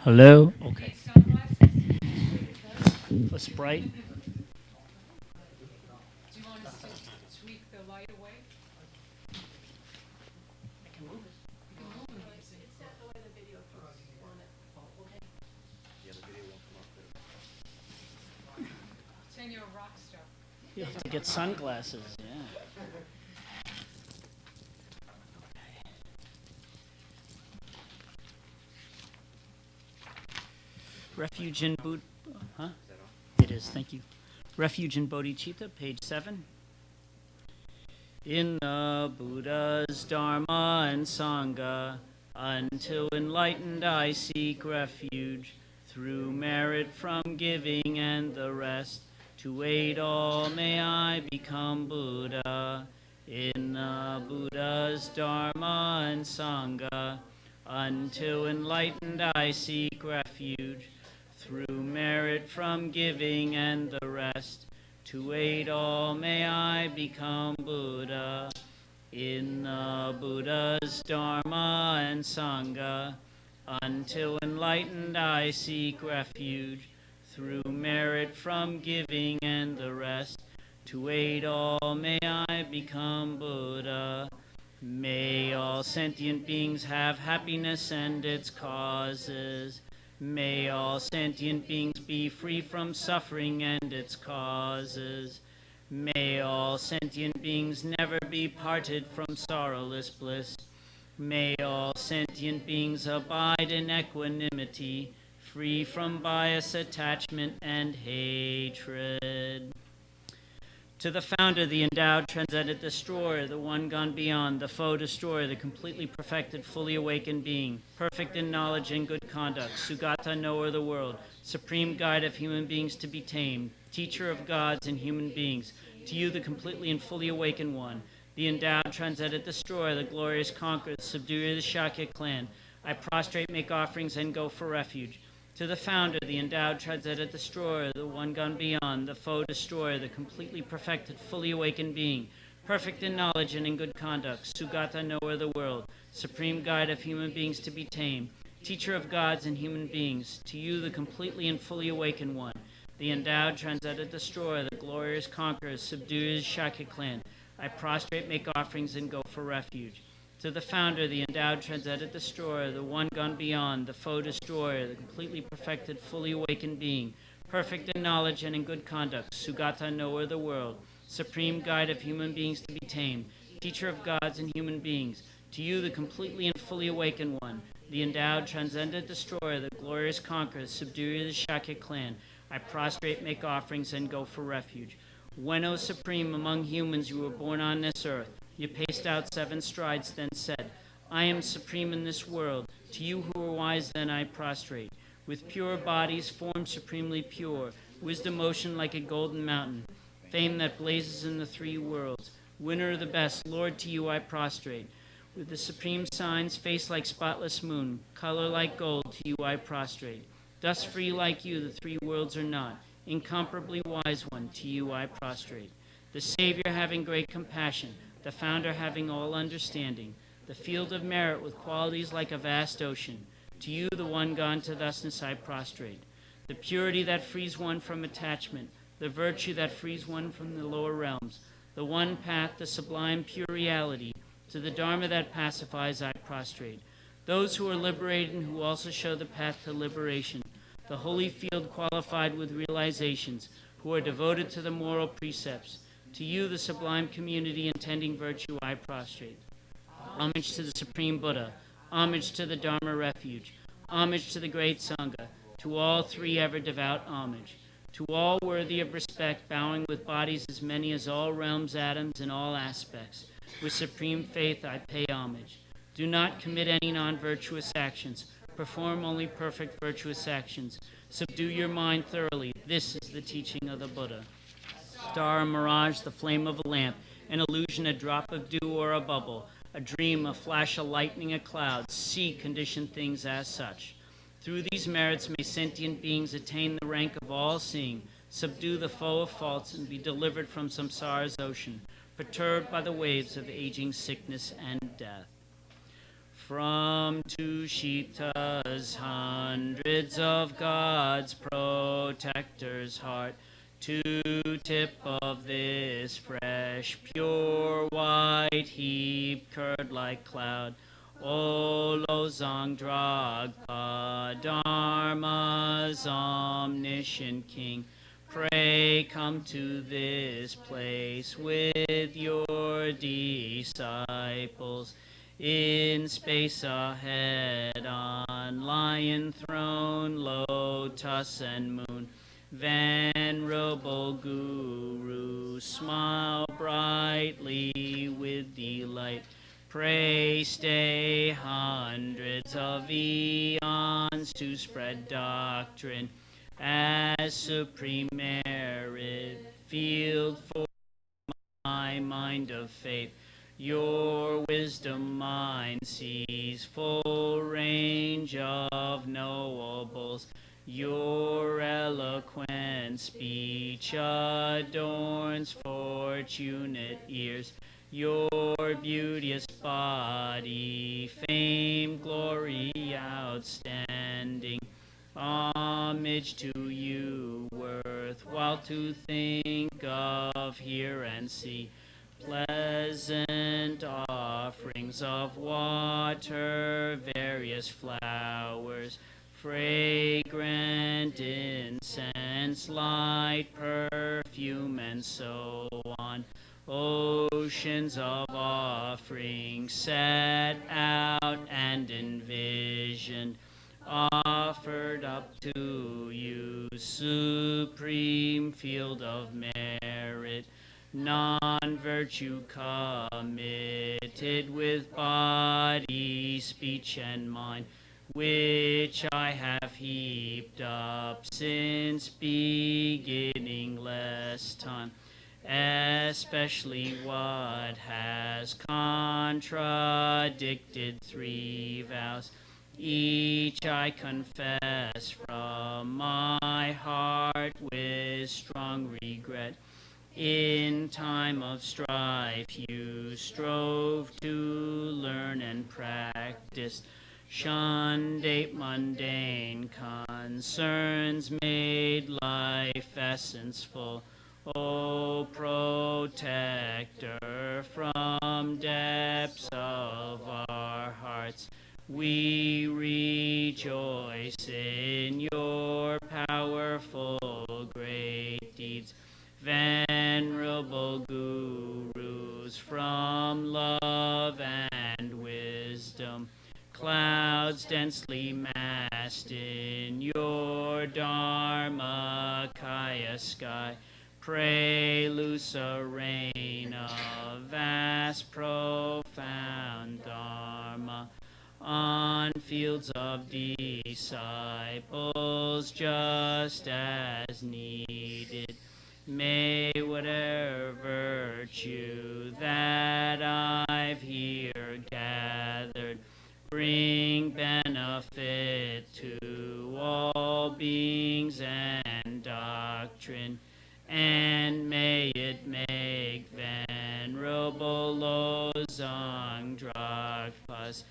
Hello? Okay. A Sprite? Do you want us to tweak the light away? I can move it. It's not the way the video goes on it. Okay. Yeah, the video won't come up there. Saying you're a rock star. You have to get sunglasses, yeah. Refuge in Buddha. Huh? Is that on? It is, thank you. Refuge in Bodhicitta, page 7. In the Buddha's Dharma and Sangha, until enlightened I seek refuge, through merit from giving and the rest, to aid all may I become Buddha. In the Buddha's Dharma and Sangha, until enlightened I seek refuge, through merit from giving and the rest, to aid all may I become Buddha. In the Buddha's Dharma and Sangha, until enlightened I seek refuge, through merit from giving and the rest, to aid all may I become Buddha. May all sentient beings have happiness and its causes. May all sentient beings be free from suffering and its causes. May all sentient beings never be parted from sorrowless bliss. May all sentient beings abide in equanimity, free from bias, attachment, and hatred. To the founder, the endowed, transcendent destroyer, the one gone beyond, the foe destroyer, the completely perfected, fully awakened being, perfect in knowledge and good conduct, Sugata, knower of the world, supreme guide of human beings to be tamed, teacher of gods and human beings, to you the completely and fully awakened one, the endowed, transcendent destroyer, the glorious conqueror, the subduer of the Shakya clan, I prostrate, make offerings, and go for refuge. To the founder, the endowed, transcendent destroyer, the one gone beyond, the foe destroyer, the completely perfected, fully awakened being, perfect in knowledge and in good conduct, Sugata, knower of the world, supreme guide of human beings to be tamed, teacher of gods and human beings, to you the completely and fully awakened one, the endowed, transcendent destroyer, the glorious conqueror, subduer the Shakya clan, I prostrate, make offerings, and go for refuge. To the founder, the endowed, transcendent destroyer, the one gone beyond, the foe destroyer, the completely perfected, fully awakened being, perfect in knowledge and in good conduct, Sugata, knower of the world, supreme guide of human beings to be tamed, teacher of gods and human beings, to you the completely and fully awakened one, the endowed, transcendent destroyer, the glorious conqueror, subduer the Shakya clan, I prostrate, make offerings, and go for refuge. When, O supreme, among humans you were born on this earth, you paced out 7 strides, then said, I am supreme in this world. To you who are wise, then I prostrate. With pure bodies, formed supremely pure, wisdom ocean like a golden mountain, fame that blazes in the 3 worlds. Winner of the best, Lord, to you I prostrate. With the supreme signs, face like spotless moon, color like gold, to you I prostrate. Dust free like you, the 3 worlds are not. Incomparably wise one, to you I prostrate. The Savior having great compassion, the founder having all understanding, the field of merit with qualities like a vast ocean, to you the one gone to thusness I prostrate. The purity that frees one from attachment, the virtue that frees one from the lower realms, the one path, the sublime pure reality, to the Dharma that pacifies I prostrate. Those who are liberated and who also show the path to liberation, the holy field qualified with realizations, who are devoted to the moral precepts, to you, the sublime community intending virtue, I prostrate. Homage to the Supreme Buddha. Homage to the Dharma refuge. Homage to the great Sangha. To all 3 ever devout homage. To all worthy of respect, bowing with bodies as many as all realms, atoms, and all aspects. With supreme faith, I pay homage. Do not commit any non-virtuous actions. Perform only perfect virtuous actions. Subdue your mind thoroughly. This is the teaching of the Buddha. Star, a mirage, the flame of a lamp, an illusion, a drop of dew or a bubble, a dream, a flash, a lightning, a cloud. See conditioned things as such. Through these merits may sentient beings attain the rank of all-seeing, subdue the foe of faults, and be delivered from samsara's ocean, perturbed by the waves of aging, sickness, and death. From Tushita's 100 hundreds of God's protectors' heart, to tip of this fresh, pure, white heap, curd-like cloud. O Losang Dragpa, Dharma's omniscient King, pray come to this place with your disciples. In space ahead, on lion throne, lotus and moon, venerable Guru, smile brightly with delight. Pray stay hundreds of eons to spread doctrine as supreme merit, field for my mind of faith. Your wisdom mind sees full range of knowables. Your eloquent speech adorns fortunate ears. Your beauteous body, fame, glory outstanding. Homage to you, worthwhile to think of, hear, and see. Pleasant offerings of water, various flowers, fragrant incense, light perfume, and so on. Oceans of offerings set out and envisioned, offered up to you, supreme field of merit, non-virtue committed with body, speech, and mind, which I have heaped up since beginningless time, especially what has contradicted three vows. Each I confess from my heart with strong regret. In time of strife you strove to learn and practice, shunned eight mundane concerns, made life essence-full. O protector from depths of our hearts, we rejoice in your powerful great deeds. Venerable Gurus from love and wisdom, clouds densely massed in your Dharmakaya sky, pray loose a rain of vast, profound Dharma on fields of disciples just as needed. May whatever virtue that I've here gathered bring benefit to all beings and doctrine, and may it make Venerable Losang Dragpa's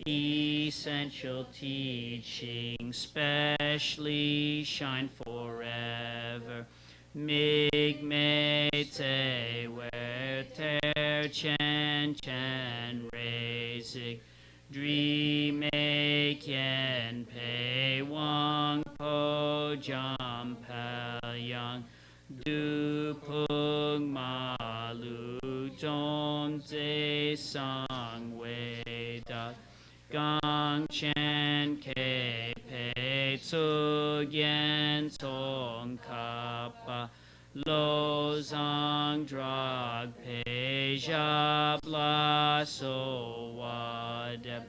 essential teaching specially shine forever. Mig me te wer ter chen chen raisig, dri me kien pei wang po jam pal yang, du pung ma lu don de sang wei da, gang chen ke pei tsu gen tong kappa, lo zang drag pei jab la so wadep.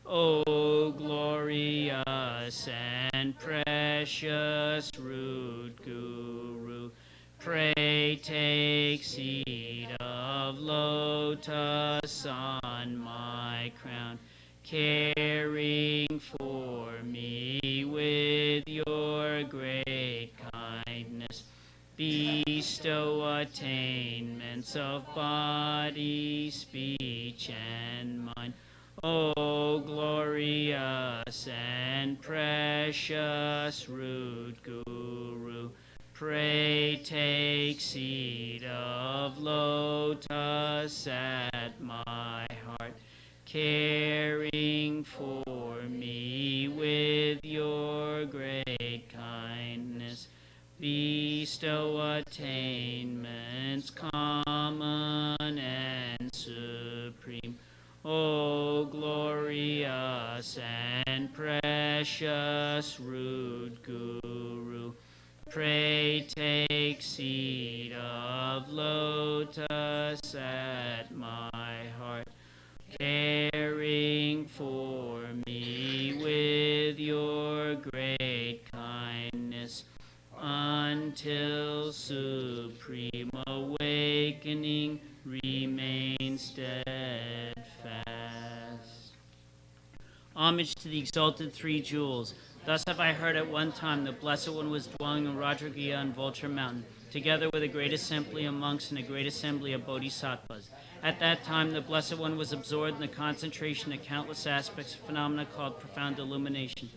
O glorious and precious root Guru, pray take seat of lotus on my crown, caring for me with your great kindness. Bestow attainments of body, speech, and mind. O glorious and precious precious root guru. Pray take seed of lotus at my heart, caring for me with your great kindness. Bestow attainments common and supreme. O glorious and precious root guru, pray take seed of lotus at my heart, caring for me with your great kindness, until supreme awakening remains steadfast. Homage to the exalted three jewels. Thus have I heard at one time the Blessed One was dwelling in Rajagriha on Vulture Mountain, together with a great assembly of monks and a great assembly of bodhisattvas. At that time the Blessed One was absorbed in the concentration of countless aspects of phenomena called profound illumination.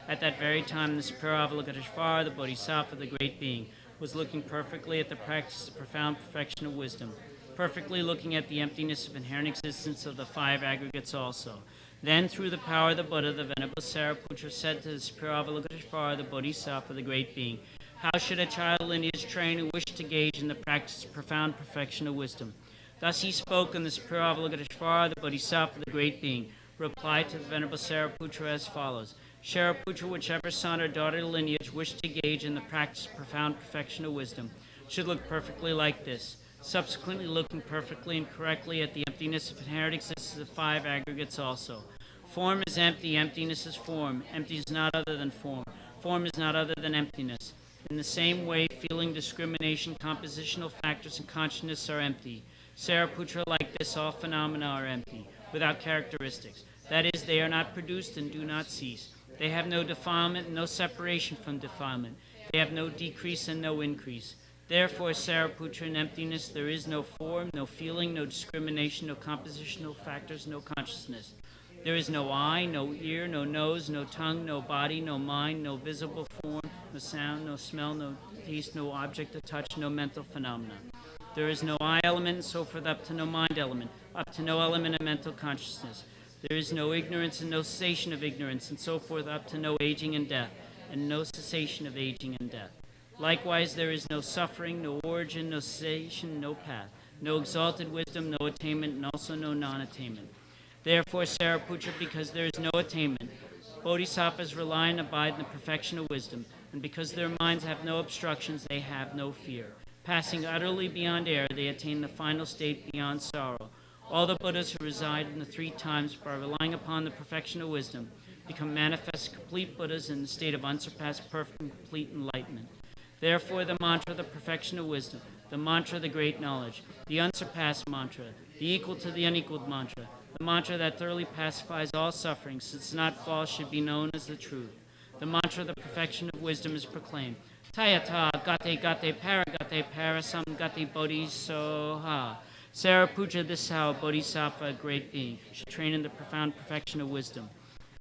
At that very time the superior Avalokiteshvara, the Bodhisattva, the great being, was looking perfectly at the practice of profound perfection of wisdom, perfectly looking at the emptiness of inherent existence of the five aggregates also. Then, through the power of the Buddha, the Venerable Sariputra said to the superior Avalokiteshvara, the Bodhisattva, the great being, how should a child lineage train who wished to gauge in the practice of profound perfection of wisdom? Thus he spoke, and the superior Avalokiteshvara, the Bodhisattva, the great being, replied to the Venerable Sariputra as follows. Shariputra, whichever son or daughter lineage wished to gauge in the practice of profound perfection of wisdom, should look perfectly like this. Subsequently looking perfectly and correctly at the emptiness of inherent existence of five aggregates also. Form is empty, emptiness is form. Empty is not other than form. Form is not other than emptiness. In the same way, feeling, discrimination, compositional factors, and consciousness are empty. Sariputra, like this, all phenomena are empty, without characteristics. That is, they are not produced and do not cease. They have no defilement and no separation from defilement. They have no decrease and no increase. Therefore, Sariputra, in emptiness there is no form, no feeling, no discrimination, no compositional factors, no consciousness. There is no eye, no ear, no nose, no tongue, no body, no mind, no visible form, no sound, no smell, no taste, no object of touch, no mental phenomena. There is no eye element, and so forth up to no mind element, up to no element of mental consciousness. There is no ignorance and no cessation of ignorance, and so forth up to no aging and death, and no cessation of aging and death. Likewise, there is no suffering, no origin, no cessation, no path, no exalted wisdom, no attainment, and also no non-attainment. Therefore, Sariputra, because there is no attainment, bodhisattvas rely and abide in the perfection of wisdom, and because their minds have no obstructions, they have no fear. Passing utterly beyond error, they attain the final state beyond sorrow. All the Buddhas who reside in the three times, by relying upon the perfection of wisdom, become manifest complete Buddhas in the state of unsurpassed, perfect, and complete enlightenment. Therefore, the mantra, the perfection of wisdom, the mantra, the great knowledge, the unsurpassed mantra, the equal to the unequaled mantra, the mantra that thoroughly pacifies all suffering, since not false, should be known as the truth. The mantra, the perfection of wisdom, is proclaimed. Tayata gate gate paragate parasam gate bodhisoha. Sariputra, this how a bodhisattva, a great being, should train in the profound perfection of wisdom.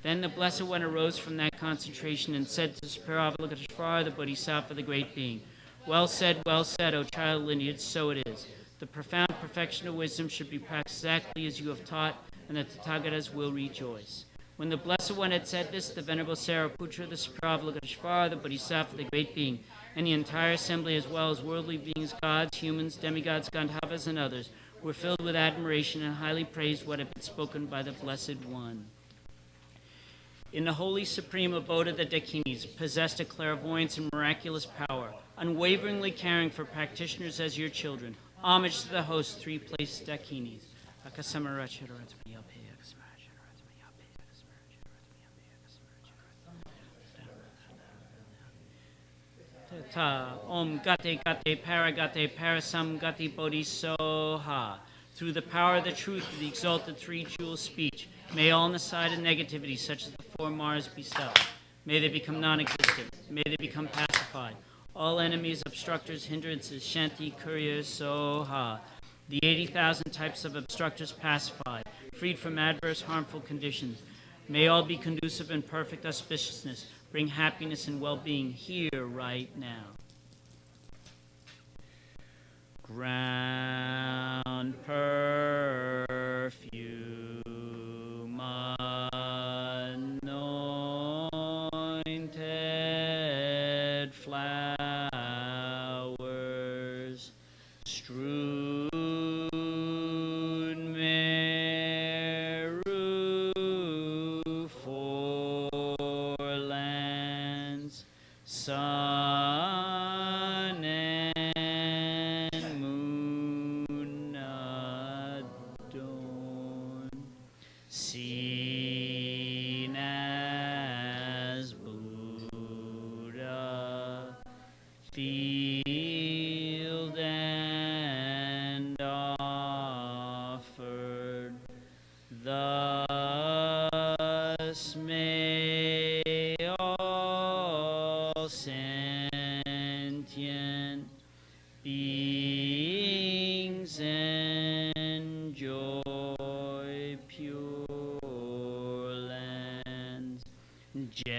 Then the Blessed One arose from that concentration and said to Superior Avalokiteshvara, the Bodhisattva, the great being, well said, O child lineage, so it is. The profound perfection of wisdom should be practiced exactly as you have taught, and the Tathagatas will rejoice. When the Blessed One had said this, the Venerable Sariputra, the Superior Avalokiteshvara, the Bodhisattva, the great being, and the entire assembly, as well as worldly beings, gods, humans, demigods, Gandharvas, and others, were filled with admiration and highly praised what had been spoken by the Blessed One. In the holy supreme abode of the Dakinis, possessed of clairvoyance and miraculous power, unwaveringly caring for practitioners as your children, homage to the host, three-placed Dakinis. Ta Om Gate Gate Paragate Parasam Gate Bodhisoha. Through the power of the truth of the exalted three jewel speech, may all in the side of negativity, such as the four Maras, be stopped. May they become non-existent. May they become pacified. All enemies, obstructors, hindrances, Shanti, Couriers, Soha. The 80,000 types of obstructors pacified, freed from adverse, harmful conditions. May all be conducive in perfect auspiciousness. Bring happiness and well-being here, right now. Ground perfume, anointed flowers, strewn Meru four lands, sun and moon adorn, seen as Buddha, field and offered. Thus may all sentient beings enjoy pure lands. Jetsun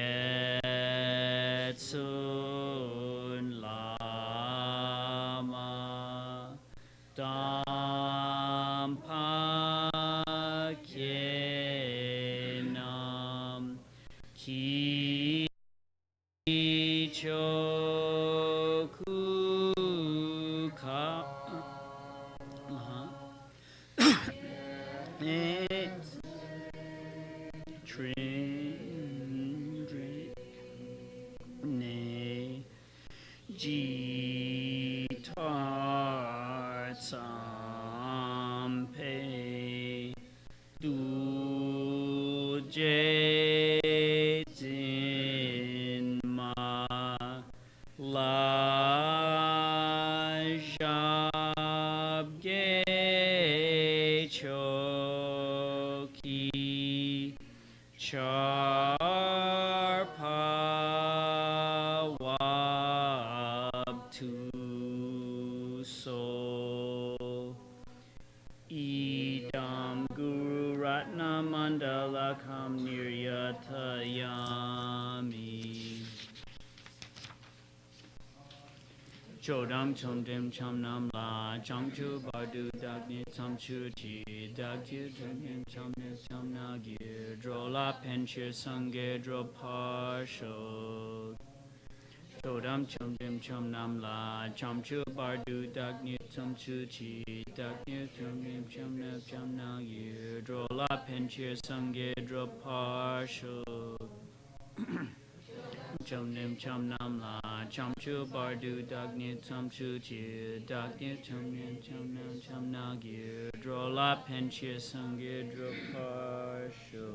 Lama Dampa Kyenam Ki Choku Ka Ne Jitar Sampe Du Jaitin Ma La Jab Ge Choki Charpa Wab Tu So Idam Guru Ratna Mandala Kam Niryatayami Chodam Chom Dim Cham Nam La Cham Chu Bardu Dagni Tam Chu Chi Dagju Chum Cham Nim Cham Nagir Drola Penchir Sange Dro Parsho Chodam Chom Dim Chom Nam La Cham Chu Bardu Dagni Tam Chu Chi Dagni Chum Dim Cham Nim Cham Nagir Drola Penchir Sange Dro Parsho Chom Nim Chom Nam La Cham Chu Bardu Dagni Tam Chu Chi Dagni Chom Nim Chom Nam Cham Nagir Drola Penchir Sange Dro Parsho.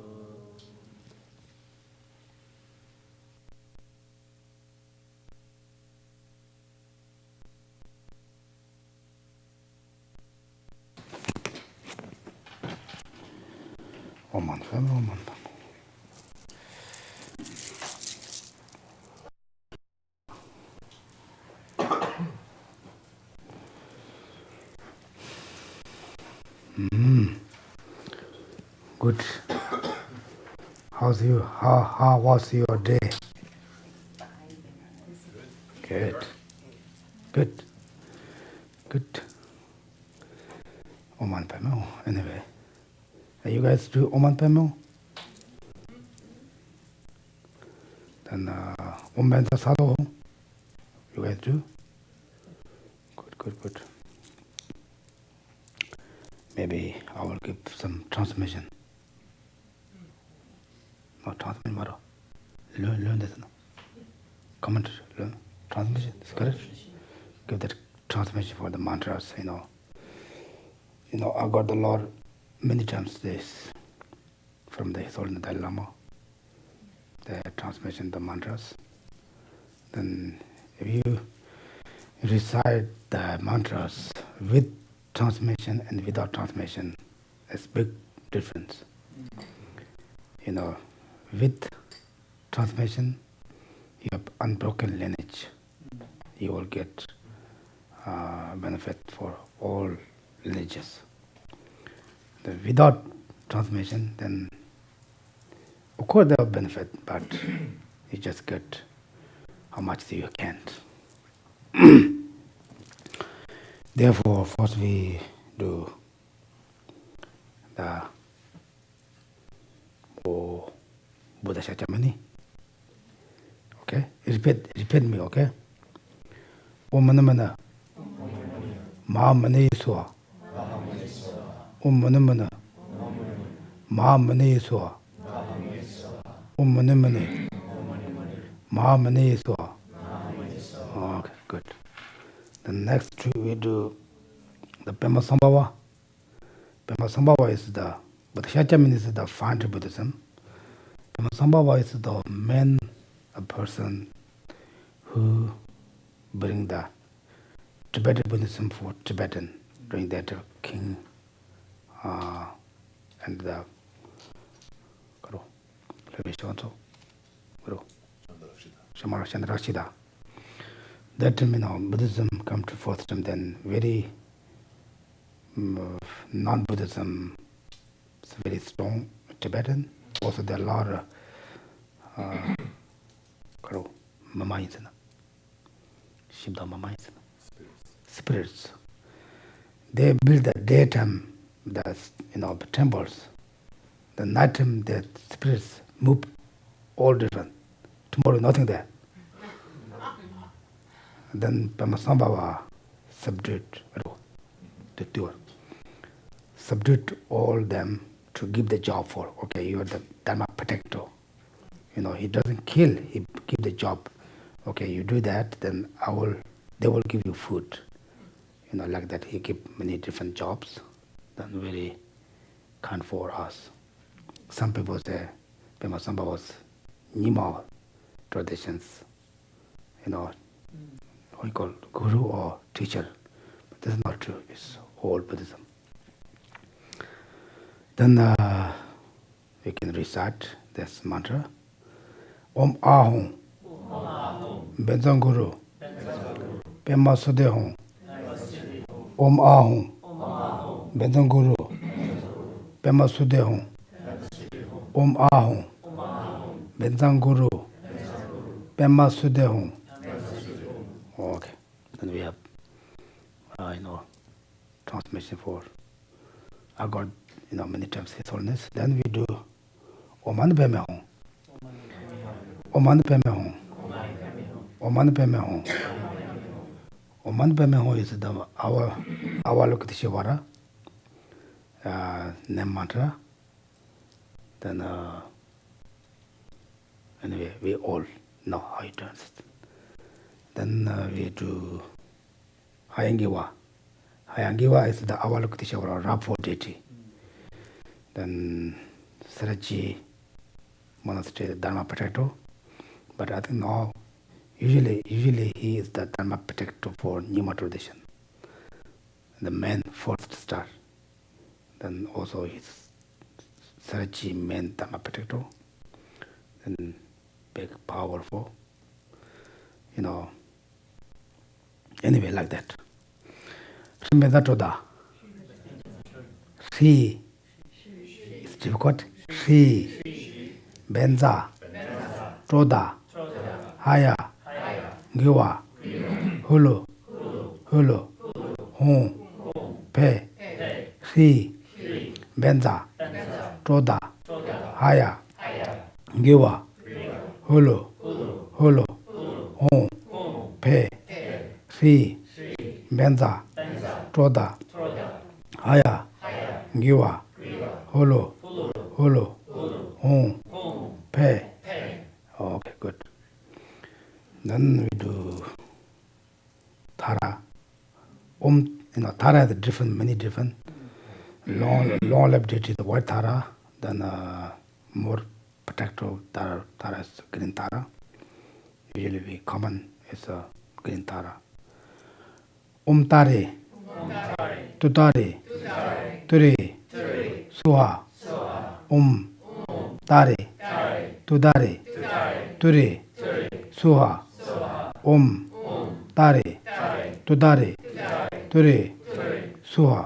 Oman fem oman. Good. How was your day? Good. Good. Good. Oman Pemo, anyway. You guys do Oman Pemo? Then Ombenta Sado, you guys do? Good. Maybe I will give some transmission. No, transmission, Maro. Learn this. Comment, learn. Transmission, is correct? Give that transmission for the mantras, I got the Lord many times this from the His Holiness Dalai Lama, the transmission, the mantras. Then if you recite the mantras with transmission and without transmission, there's big difference. With transmission, you have unbroken lineage. You will get benefit for all lineages. Without transmission, then of course they have benefit, but You just get how much you can. Therefore, first we do the Buddha Shakyamuni. Okay? Repeat me, okay? Om Manamana. Mahamani Swa. Om Manamana. Mahamani Swa. Om Manamana. Mahamani Swa. Okay, good. The next two we do the Pema Sambhava. Pema Sambhava is the Buddha Shakyamuni is the founded Buddhism. Pema Sambhava is the main person who bring the Tibetan Buddhism for Tibetan during that king and the Guru, Dharmarakshita. That time, Buddhism come to fourth time, then very non-Buddhism is very strong Tibetan. Also there are a lot of spirits. They build the daytime, the temples. The nighttime, the spirits move all different. Tomorrow, nothing there. Then Pamasambhava subdued the tour. Subdued all them to give the job for, okay, you are the Dharma protector. He doesn't kill, he give the job. Okay, you do that, then they will give you food. Like that, he give many different jobs. Then very kind for us. Some people say Pema Sambhava was Nima traditions. We call guru or teacher. But this is not true, it's all Buddhism. Then we can recite this mantra. Om Ahum Benzang Guru Pema Sudehum Om Ahum Benzang Guru Pema Sudehum Om Ahum Benzang Guru Pema Sudehum. Okay, then we have transmission for I got many times His Holiness. Then we do Oman Peme Hum. Oman Peme Hum. Oman Peme Hum. Oman Peme Hum is the Avalokiteshvara name mantra. Then anyway, we all know how it turns. Then we do Hayangiva. Hayangiva is the Avalokiteshvara rapport deity. Then Saraji monastery, Dharma protector. But I think now, usually he is the Dharma protector for Nima tradition. The main first star. Then also he's Saraji main Dharma protector. Then big, powerful. Anyway, like that. Shrimedatoda. She is difficult. She Benza Troda Haya Giwa Hulu Hum Pe She Benza Troda Haya Giwa Hulu Hum Pe She Benza Troda Haya Giwa Hulu Hum Pe. Okay, good. Then we do Thara. Thara has many different long-lived deity, the white Thara. Then more protective Thara is green Thara. Usually we common is green Thara. Tare, Tutare, Ture, Suha, Tare, Tudare, Ture, Suha, Tare, Tudare, Ture, Suha.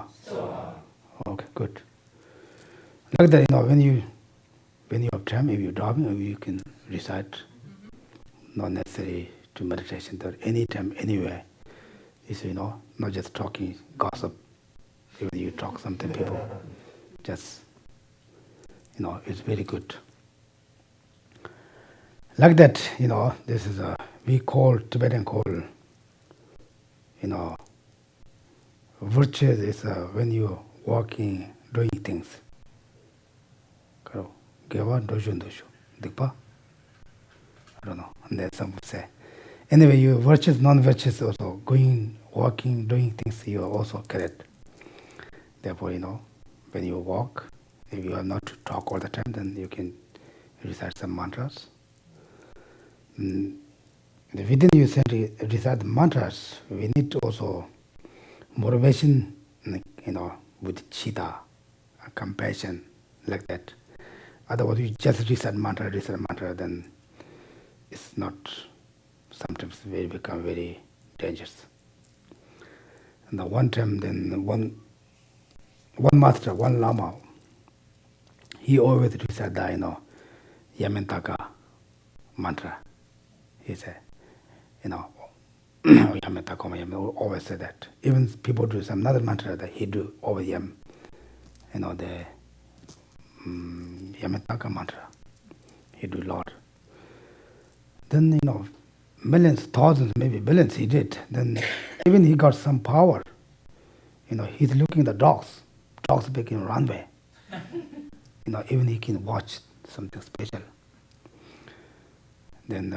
Okay, good. Like that, when you have time, if you're driving, you can recite not necessary to meditation, there anytime, anywhere. Is, not just talking, gossip. Even you talk something, people just, it's very good. Like that, this is we call, Tibetan call, virtue is when you're walking, doing things. Geva doshu doshu. Dikpa? I don't know. And then some would say. Anyway, you virtues, non-virtues also, going, walking, doing things, you are also correct. Therefore, when you walk, if you have not to talk all the time, then you can recite some mantras. Within you recite the mantras, we need to also motivation, with chitta, compassion, like that. Otherwise, you just recite mantra, then it's not, sometimes it become very dangerous. And the one time, then one master, one lama, he always recite the, Yamantaka mantra. He said, Yamantaka, always say that. Even people do some other mantra that he do over Yam, the Yamantaka mantra. He do a lot. Then, millions, thousands, maybe billions he did. Then even he got some power. He's looking at the dogs. Dogs became runway. Even he can watch something special. Then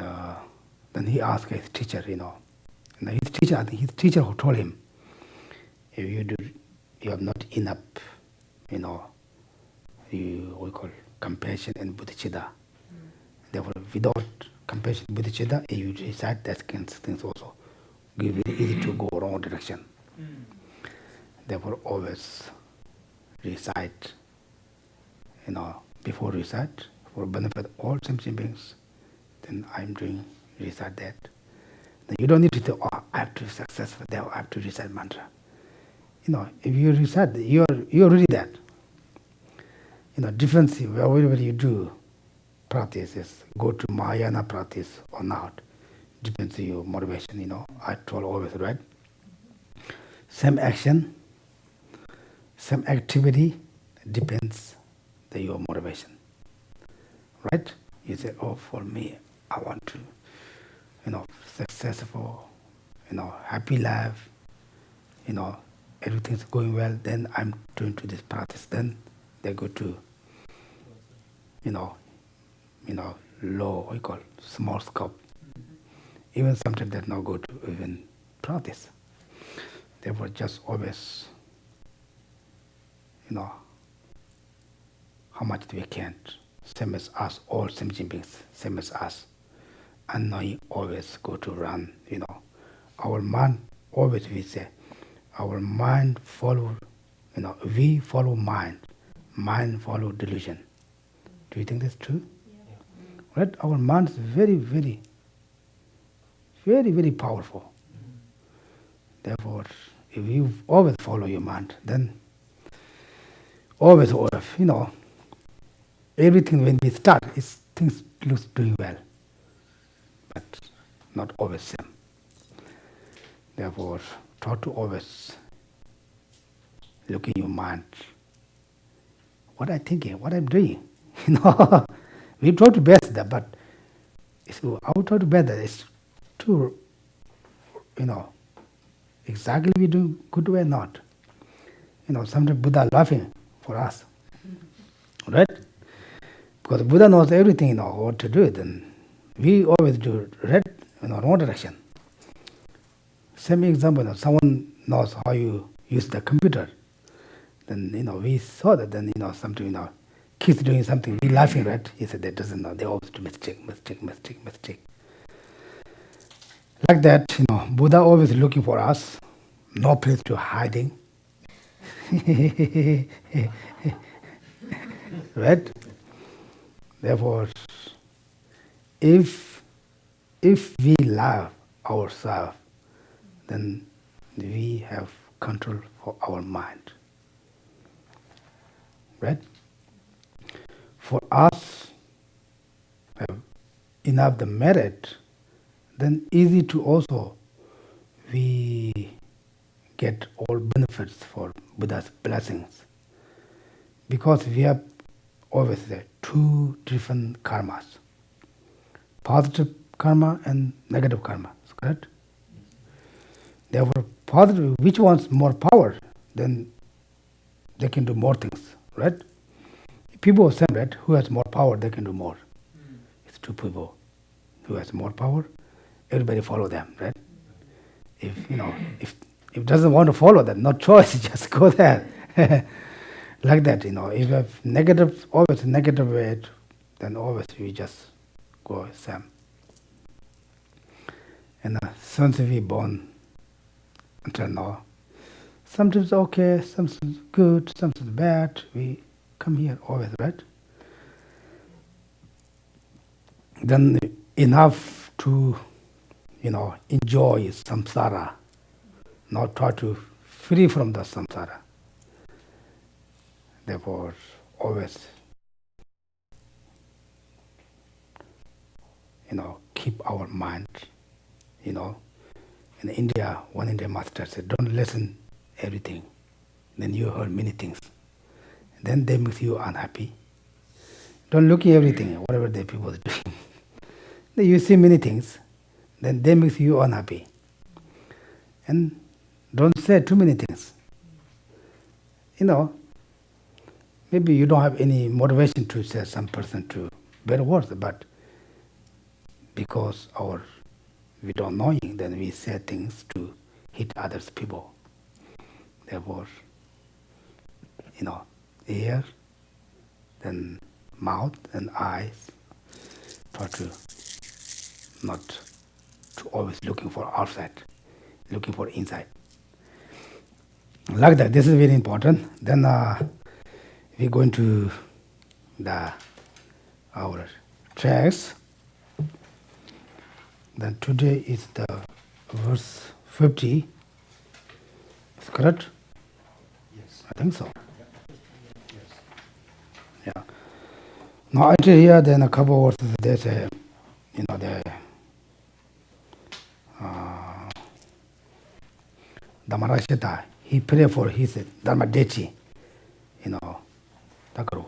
he asked his teacher, and his teacher, I think his teacher who told him, if you have not enough, we call compassion and bodhicitta. Therefore, without compassion, bodhicitta, you recite that kind of things also. Give it easy to go wrong direction. Therefore, always recite, before recite, for benefit of all sentient beings, then I'm doing recite that. Then you don't need to say, I have to be successful there, I have to recite mantra. If you recite, you're already that. Difference wherever you do practices, go to Mahayana practice or not, depends on your motivation, I told always, right? Same action, same activity, depends on your motivation. Right? You say, for me, I want to, successful, happy life, everything's going well, then I'm doing to this practice. Then they go to, low, we call small scope. Even sometimes they not go to even practice. Therefore, just always, how much we can, same as us, all sentient beings, same as us. And now you always go to run, Our mind, always we say, our mind follow, we follow mind follow delusion. Do you think that's true? Yeah. Right? Our mind is very, very, very, very powerful. Therefore, if you always follow your mind, then always, everything when we start, things looks doing well, but not always same. Therefore, try to always look in your mind. What I'm thinking, what I'm doing, we try to best that, but I will try to better that. It's too, exactly we do good way or not. Sometimes Buddha laughing for us, right? Because Buddha knows everything, what to do. Then we always do right, wrong direction. Same example, someone knows how you use the computer. Then, we saw that, then, something, kids doing something, we laughing, right? He said, that doesn't know, they always do mistake. Like that, Buddha always looking for us, no place to hiding. Right? Therefore, if we love ourselves, then we have control for our mind. Right? For us, have enough the merit then easy to also we get all benefits for Buddha's blessings. Because we have always the two different karmas. Positive karma and negative karma, is correct? Therefore, positive, which wants more power, then they can do more things, right? People say that who has more power, they can do more. It's two people who has more power, everybody follow them, right? If doesn't want to follow them, no choice, just go there. Like that, if you have negative, always negative way, then always we just go same. And since we born until now, sometimes okay, sometimes good, sometimes bad, we come here always, right? Then enough to, enjoy samsara, not try to free from the samsara. Therefore, always, keep our mind, In India, one Indian master said, don't listen everything. Then you heard many things. Then they make you unhappy. Don't look at everything, whatever the people are doing. Then you see many things, then they make you unhappy. And don't say too many things. Maybe you don't have any motivation to say some person to better words, but because we don't know, then we say things to hit others people. Therefore, ear, then mouth and eyes, try to not to always looking for outside, looking for inside. Like that, this is very important. Then we go into our text. Then today is the verse 50. Is correct? Yes. I think so. Yes. Yeah. Now I tell here then a couple of verses. There's a, the Dharmarakshita. He prayed for his Dharmadechi. Takaru.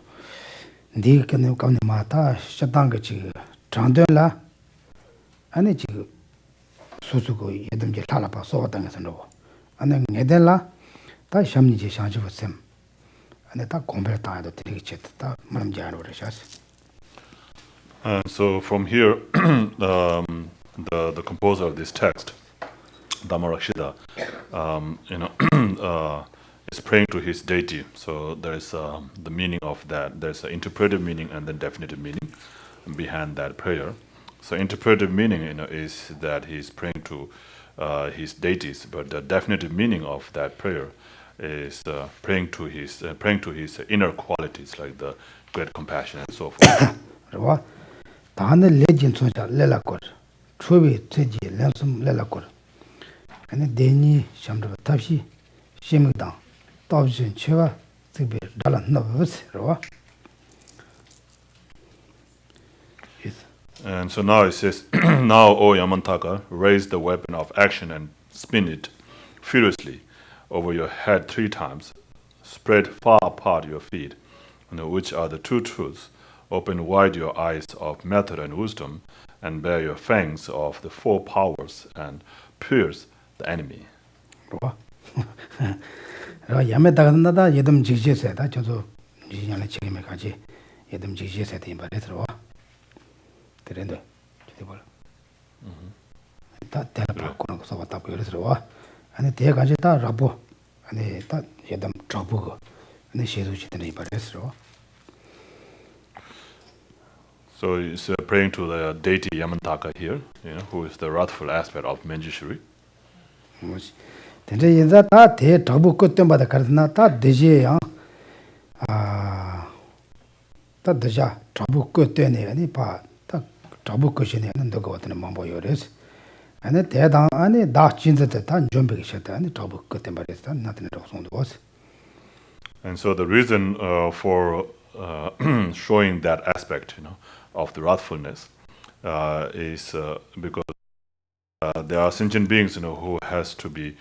Di kanu kamni mata shatanga chi chandön la ane chi susuko yedam je lalapa sowa tanga sanro. Ane ngeden la ta shamni je shanchi wa sem. Ane ta gomber tanga do tiriki chet ta manam jayano wa shas. So from here, the composer of this text, Dharmarakshita, is praying to his deity. So there is the meaning of that. There's an interpretive meaning and then definitive meaning behind that prayer. So interpretive meaning, is that he's praying to his deities, but the definitive meaning of that prayer is praying to his inner qualities like the great compassion and so forth. 다한테 레진 소자 레라걸 초비 체지 렌숨 레라걸 근데 데니 샴르 탑시 심당 답신 체와 특별 달란 너버스로 And so now it says, now, O Yamantaka, raise the weapon of action and spin it furiously over your head 3 times. Spread far apart your feet, which are the two truths. Open wide your eyes of method and wisdom, and bear your fangs of the 4 powers, and pierce the enemy. 야메다가나다 예담 지지세다 저도 지ኛ네 책임에 가지 예담 지지세다 임바레스로 그런데 되볼 다 대나 거는 거 왔다 그래서 아니 대가지 다 라보 아니 다 예담 잡고 아니 셰도지는 임바레스로. So he's praying to the deity Yamantaka here, who is the wrathful aspect of Manjushri. 근데 인자 다 대답부 끝때마다 가르나 다 되지야. 다 되자. 답부 끝때네 아니 봐. 딱 답부 끝이네. 너가 어떤 뭐요레스. 아니 대당 아니 다 진짜다 다 준비가 싫다. 아니 답부 끝때 말했다. 나한테 독송도 was. And so the reason for showing that aspect, of the wrathfulness, is because there are sentient beings, who has to be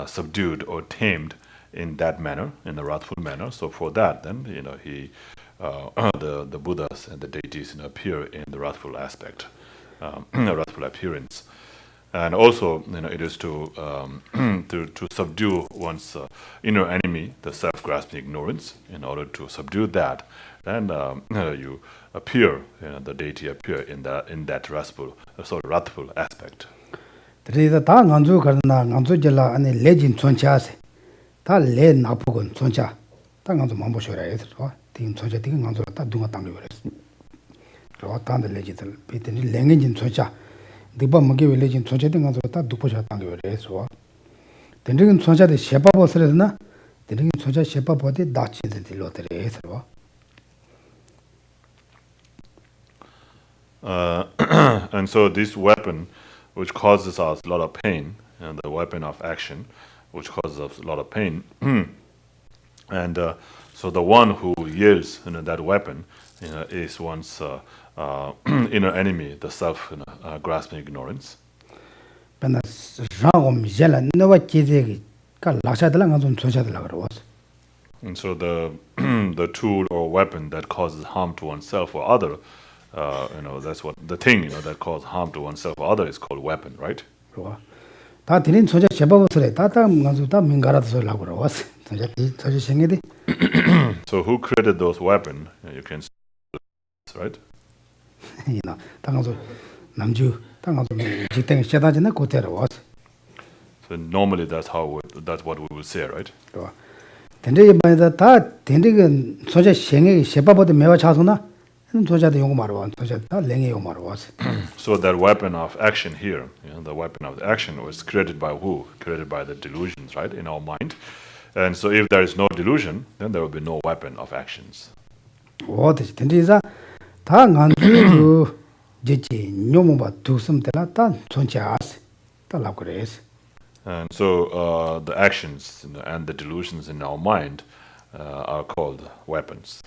subdued or tamed in that manner, in a wrathful manner. So for that, then he, the Buddhas and the deities appear in the wrathful aspect, wrathful appearance, and also it is to to subdue one's inner enemy, the self-grasping ignorance. In order to subdue that, then you appear, the deity appear in that wrathful, wrathful aspect. 그래서 다 간주 가나 간주 jel라 아니 레진 촌차세 다레 나포건 촌차 다 간주 만보셔라 해서 팀 촌차 되게 간주 다 누가 당겨 그랬어. 저 단데 레지들 비트니 랭진 촌차 디바 먹게 레진 촌차 된 간주 다 두포셔 당겨 그랬어. 된적은 촌차데 셰바버스르나 된적은 촌차 셰바버데 다치데 딜로들 해서 and so this weapon, which causes us a lot of pain, and the weapon of action, which causes us a lot of pain, and so the one who yields that weapon, is one's inner enemy, the self-grasping ignorance. 근데 라고 미젤라 너와 기대기 가 라샤들랑 좀 조사들라 그러고. And so the the tool or weapon that causes harm to oneself or other, that's what the thing that causes harm to oneself or other is called weapon, right? 다 드린 소자 제법스레 다다 가서 다 민가라도 소리라고 그러고. 소자 생기디. So who created those weapons? You can see, right? 당가서 남주 당가서 직등에 셔다지나 고테로. So normally that's what we would say, right? 근데 이번에 다 된디는 소자 생에 셰바보다 매와 차소나 소자도 용어 말어. 소자 다 랭에 용어 말어. So that weapon of action here, the weapon of the action was created by who? Created by the delusions, right, in our mind. And so if there is no delusion, then there will be no weapon of actions. 어디 된디자 다 간주 제지 뇨모바 두슴들라 다 손자스 달라 그래서. And so the actions and the delusions in our mind are called weapons.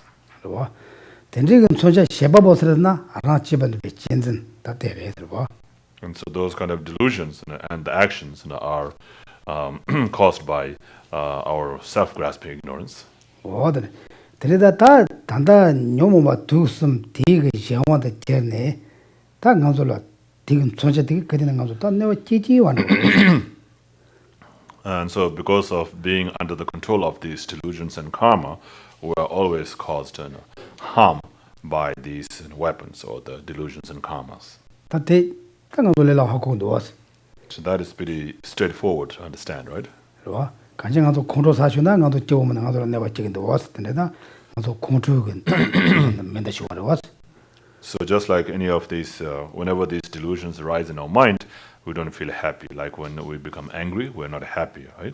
된지금 소자 셰바보스르나 아라치반데 진진 다 대래들 봐. And so those kind of delusions and the actions are caused by our self-grasping ignorance. 어디 들이다 다 단다 뇨모바 두슴 디그 샤와데 제네 다 간솔라 디금 소자 디그 그디는 간솔 다 내가 지지완. And so because of being under the control of these delusions and karma, we are always caused harm by these weapons or the delusions and karmas. 다대 간솔레라 하고 놓았어. So that is pretty straightforward to understand, right? 그러와 간정아도 공로 사슈나 나도 쪼면 나도 내가 찍은데 왔을 텐데다 나도 공주근 맨다시 와서. So just like any of these, whenever these delusions arise in our mind, we don't feel happy. Like when we become angry, we're not happy, right?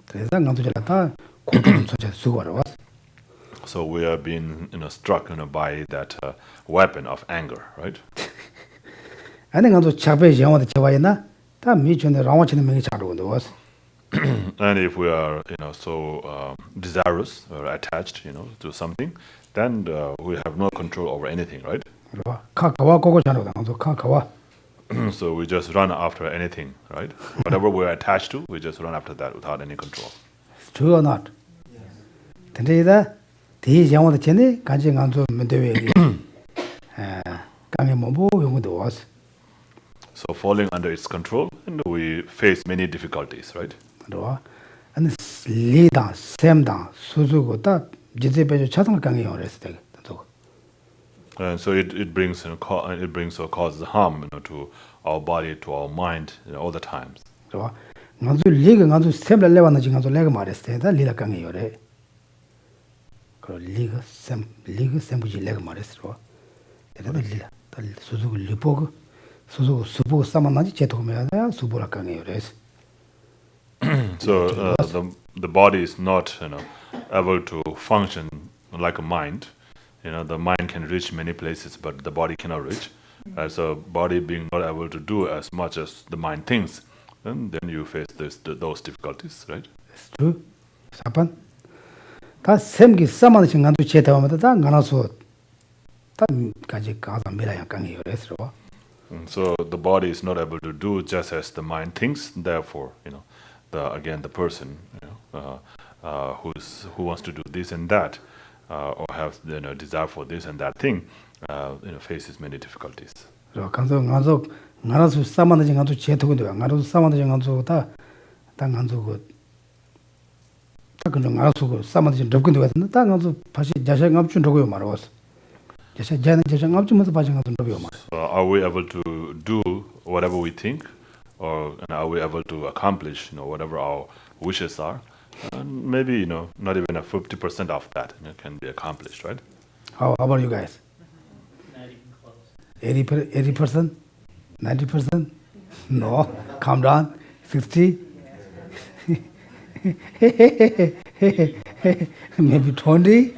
그래서 나도 잘다 공주는 소자 수고하러 왔어. So we are being struck by that weapon of anger, right? 아니 나도 차베 영어도 제와이나 다 미전에 라와치는 명이 자르고 왔어. And if we are so desirous or attached to something, then we have no control over anything, right? 그러와 카카와 고고 자르고 나도 카카와. So we just run after anything, right? Whatever we're attached to, we just run after that without any control. True or not? 근데이다 대 영어도 전에 간정 안도 면대에 강에 뭐 용어도 왔어. So falling under its control, and we face many difficulties, right? 그러와 아니 리다 샘다 수수고 다 지제배주 차상 강에 오래서 되게 또. And so it brings or causes harm to our body, to our mind, all the times. 그러와 나도 리가 나도 샘을 내와는 지금 나도 내가 말했을 때 리다 강에 오래. 그 리가 샘부지 내가 말했어. 내가 리다 수수고 리보고 수수고 수보고 싸만나지 제도면야 수보라 강에 오래서. So the body is not able to function like a mind. The mind can reach many places, but the body cannot reach. As a body being not able to do as much as the mind thinks, then you face those difficulties, right? true. 사판 다 샘기 싸만의 신간도 제대로마다 다 가나서 다 가지 가서 미라야 강에 오래서. And so the body is not able to do just as the mind thinks. Therefore, the person, who wants to do this and that, or have desire for this and that thing, faces many difficulties. 저 간소 나라서 싸만지 간소 제토군데 나라서 싸만지 간소 다 간소 그 나라서 그 싸만지 접근도 같은데 다 간소 다시 자세 감춘 저거요 말아왔어. 자세 감춘면서 다시 간소 저거요 말. So are we able to do whatever we think, or are we able to accomplish whatever our wishes are? And maybe not even a 50% of that can be accomplished, right? How about you guys? Not even close. 80%? 90%? No, calm down. 60? Maybe 20?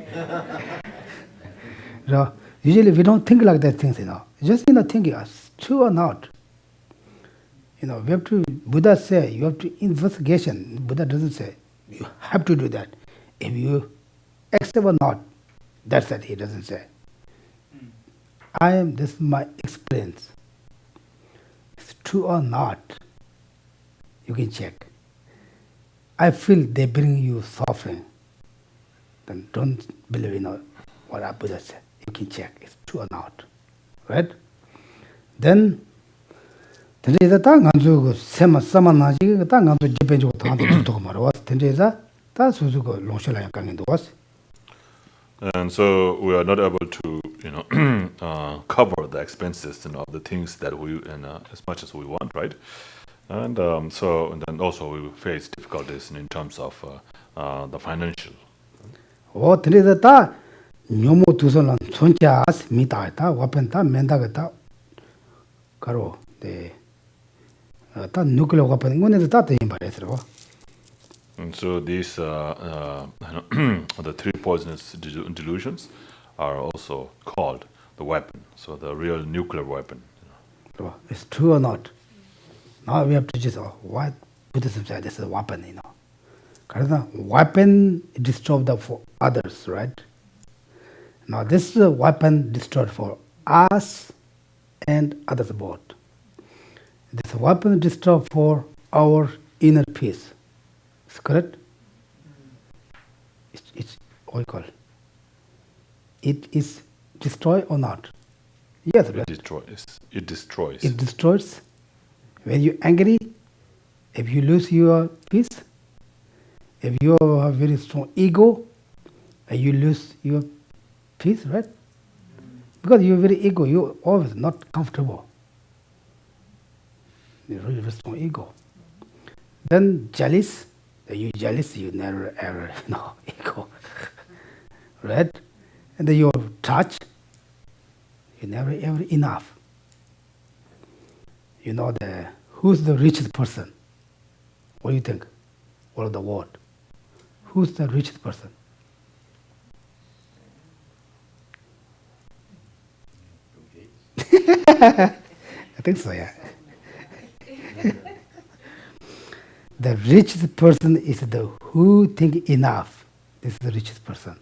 So, usually we don't think like that things, Just think it's true or not. We have to, Buddha say, you have to investigation. Buddha doesn't say, you have to do that. If you accept or not, that's it, he doesn't say. This is my experience. It's true or not, you can check. I feel they bring you suffering. Then don't believe what our Buddha said. You can check it's true or not. Right? Then, tenjeza ta nganzu go sema sama naji go ta nganzu jipenjo go tangdo to maro was tenjeza ta suzu go longshela yang kangin do was. And so we are not able to, cover the expenses, of the things that we, as much as we want, right? And and then also we face difficulties in terms of the financial. O tenjeza ta nyomo tusolan soncha as mita ta wapenta menda ta karo de ta nuclear weapon ngone ta te imbaresro. And so these the three poisonous delusions are also called the weapon. So the real nuclear weapon. It's true or not? Now we have to just what Buddhism said this is a weapon, Because weapon destroyed for others, right? Now this is a weapon destroyed for us and others both. This weapon destroyed for our inner peace. Is correct? It's what you call. It is destroy or not? Yes, right? It destroys. It destroys. When you're angry, if you lose your peace, if you have very strong ego, you lose your peace, right? Because you're very ego, you're always not comfortable. You're really very strong ego. Then jealous, you never ever ego, right? And then your touch, you never ever enough. Who's the richest person? What do you think? All of the world. Who's the richest person? I think so, yeah. The richest person is the who think enough. This is the richest person.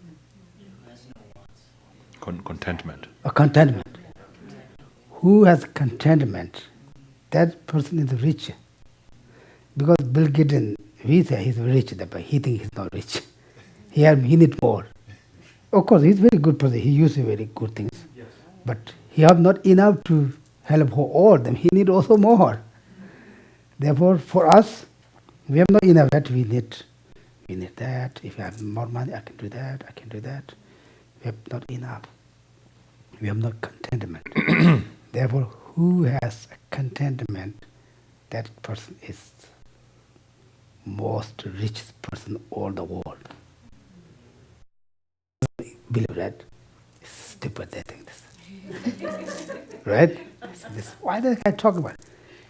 Contentment. A contentment. Who has contentment? That person is rich. Because Bill Gates, we say he's rich, but he thinks he's not rich. He needs more. Of course, he's a very good person. He uses very good things. Yes. But he have not enough to help all them. He needs also more. Therefore, for us, we have not enough that we need that. If I have more money, I can do that. We have not enough. We have not contentment. Therefore, who has contentment, that person is most richest person in all the world. Believe that? It's stupid, they think this. Right? Why does I talk about it?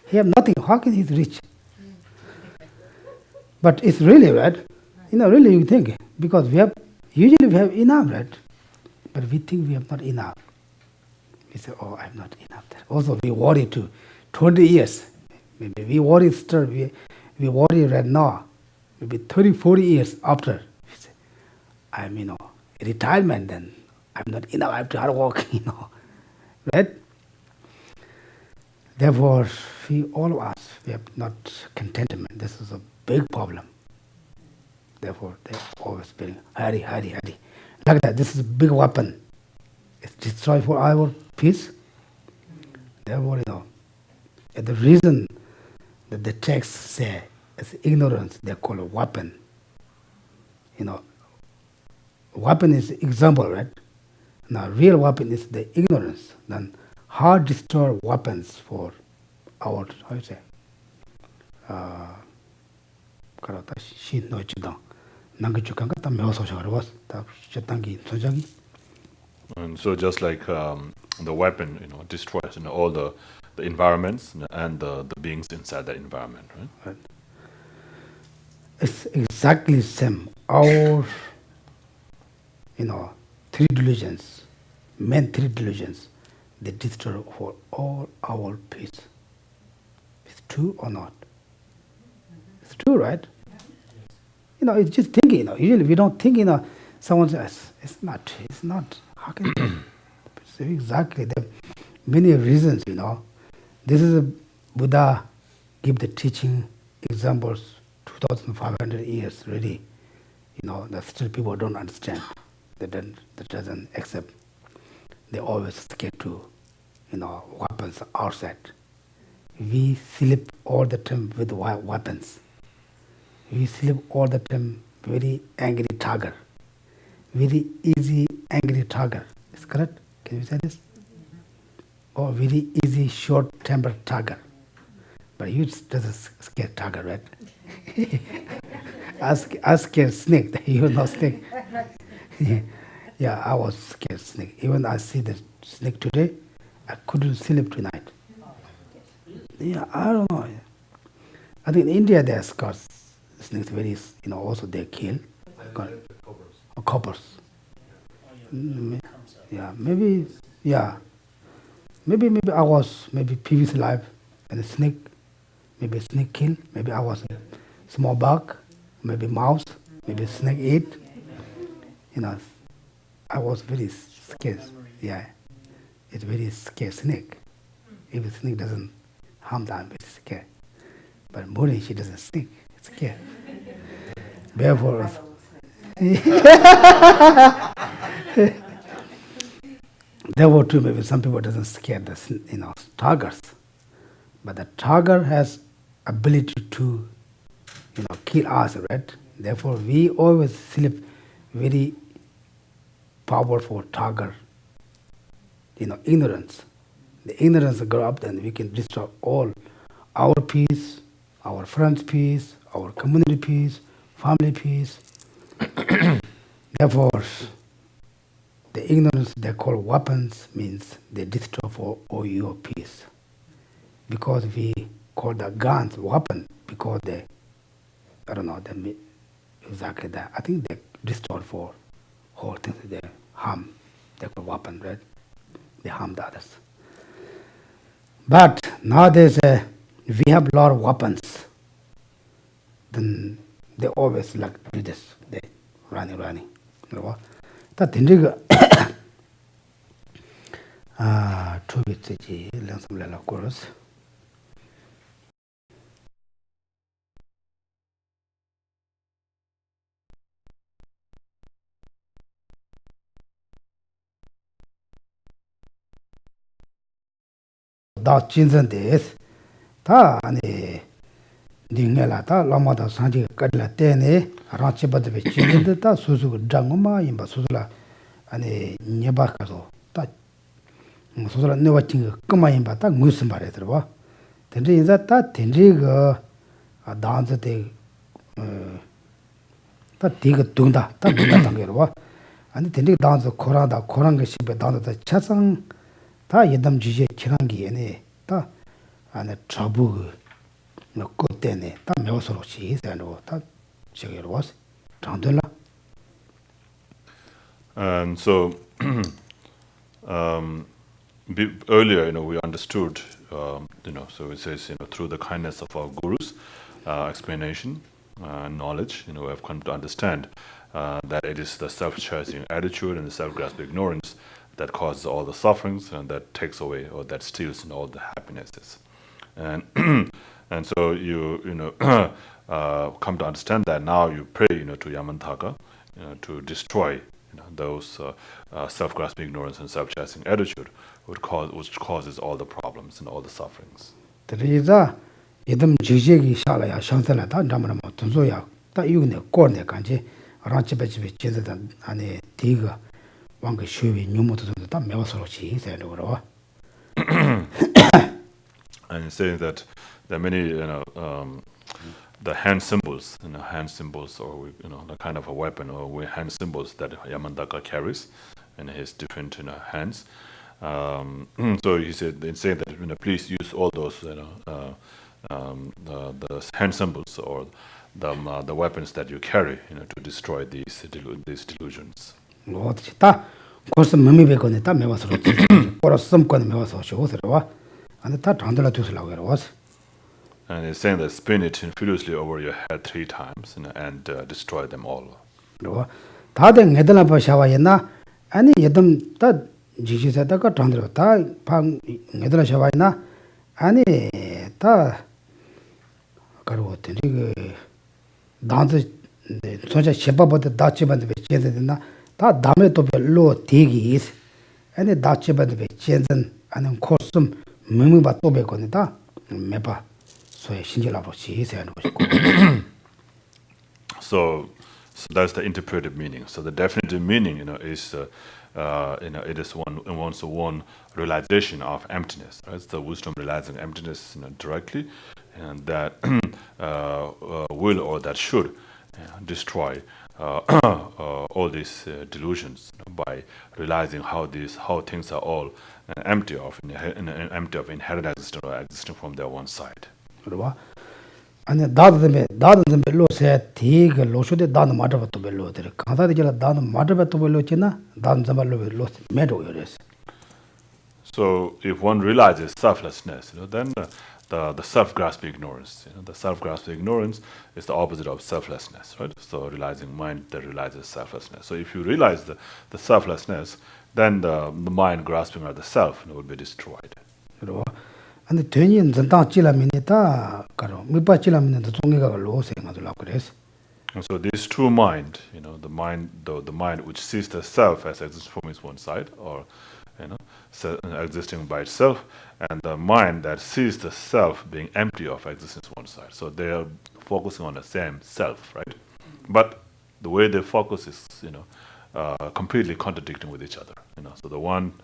He have nothing. How can he be rich? But it's really, right? Really you think. Because usually we have enough, right? But we think we have not enough. We say, I have not enough. Also, we worry too. 20 years. Maybe we worry still. We worry right now. Maybe 30, 40 years after. We say, I'm, retirement then. I'm not enough. I have to hard work, Right? Therefore, all of us, we have not contentment. This is a big problem. Therefore, they always bring hurry, hurry, hurry. Like that, this is a big weapon. It's destroy for our peace. Therefore, the reason that the text say is ignorance, they call a weapon. Weapon is example, right? Now, real weapon is the ignorance. Then, how destroy weapons for our, how you say, And so just like the weapon, destroys all the environments and the beings inside that environment, right? Right. It's exactly same. Our, three delusions, main three delusions, they destroy for all our peace. It's true or not? It's true, right? It's just thinking. Usually we don't think. Someone says it's not. It's not. How can it? It's exactly the many reasons. This is a Buddha give the teaching examples 2,500 years already. That still people don't understand. That doesn't accept. They always scared to, weapons outside. We sleep all the time with weapons. We sleep all the time very angry tiger. Very easy angry tiger. Is correct? Can you say this? Or very easy short-tempered tiger. But you doesn't scare tiger, right? I scared snake. You know snake. Yeah, I was scared snake. Even I see the snake today, I couldn't sleep tonight. Yeah, I don't know. I think in India they are scared snakes very, also they kill. Coppers. Yeah, maybe I was previous life and a snake, maybe a snake kill, maybe I was a small bug, maybe mouse, maybe snake ate. I was very scared. Yeah, it's very scared snake. If the snake doesn't harm them, I'm very scared. But Mori, she doesn't snake, it's scared. Therefore, therefore too, maybe some people doesn't scare the tigers, but the tiger has ability to kill us, right? Therefore, we always sleep very powerful tiger. Ignorance. The ignorance grow up, then we can destroy all our peace, our friends' peace, our community peace, family peace. Therefore, the ignorance they call weapons means they destroy for all your peace. Because we call the guns weapon because they, I don't know, they exactly that. I think they destroy for whole things. They harm. They call weapon, right? They harm the others. But nowadays we have a lot of weapons. Then they always like do this. They running. That tindriga two bits langsam lela chorus. Da chinzan des ta ani dingela ta lama da sanji kadla tene ranchi bad be chinzan ta susu drangoma imba susula ani nyeba kaso ta susula newa chinga kama imba ta ngusim bare terwa tendri inza ta tendri ga danza te ta tiga tungda ta tungda tangerwa ani tendri danza koranda koranga shibe danza ta chasang 다 예담 주제 지랑기 얘네 다 안에 저부 너 그때네 다 매워서로 시세로 다 저기로 와서 장들라. And so earlier, we understood, so it says, through the kindness of our gurus, explanation, knowledge, we have come to understand that it is the self-cherishing attitude and the self-grasping ignorance that causes all the sufferings and that takes away or that steals all the happinesses. and and so you come to understand that now you pray to Yamantaka to destroy those self-grasping ignorance and self-cherishing attitude which causes all the problems and all the sufferings. 그래서 이듬 지지기 샤라야 상태라다 남으면 돈소야 다 이거네 거네 간지 랑치베치베 제대다 안에 디가 왕그 쉬위 뉴모도 다 매워서지 있어요 그러고. And saying that there are many the hand symbols, or the kind of a weapon or hand symbols that Yamantaka carries in his different hands. So he said, in saying that please use all those the hand symbols or the weapons that you carry to destroy these delusions. 뭐다 거기서 몸이 다 매워서지. 거기서 섬권 매워서 쇼서와 안에 다 장들라 두서라고 그러고. And he's saying that spin it furiously over your head 3 times and destroy them all. 그리고 다들 애들 앞에 샤와였나 아니 예담 다 지지세다가 장들어 다방 애들 샤와였나 아니 다 그러고 되게 나한테 소자 셰바보다 다치반데 제대나 다 담에 또 별로 되기 아니 다치반데 제전 아니 코스 몸이 받도 배거니다 매봐 So that's the interpretive meaning. So the definitive meaning, is it is one realization of emptiness. Right? It's the wisdom realizing emptiness directly, and that will or that should destroy all these delusions by realizing how things are all empty of inherent existence or existing from their one side. 그러와 아니 나도 별로세 되게 로쇼데 나도 맞아봤도 별로들 가다들이라 나도 맞아봤도 별로지나 나도 정말로 별로 매도요레스. So if one realizes selflessness, then the self-grasping ignorance, the self-grasping ignorance is the opposite of selflessness, right? So realizing mind that realizes selflessness. So if you realize the selflessness, then the mind grasping at the self will be destroyed. 그러와 근데 되니 전당 찔라면이다 가로 밑바 찔라면도 종이가 로생하더라고 그래서. And so this true mind, the mind which sees the self as existing from its one side, or existing by itself, and the mind that sees the self being empty of existence one side. So they are focusing on the same self, right? But the way they focus is, completely contradicting with each other. So the one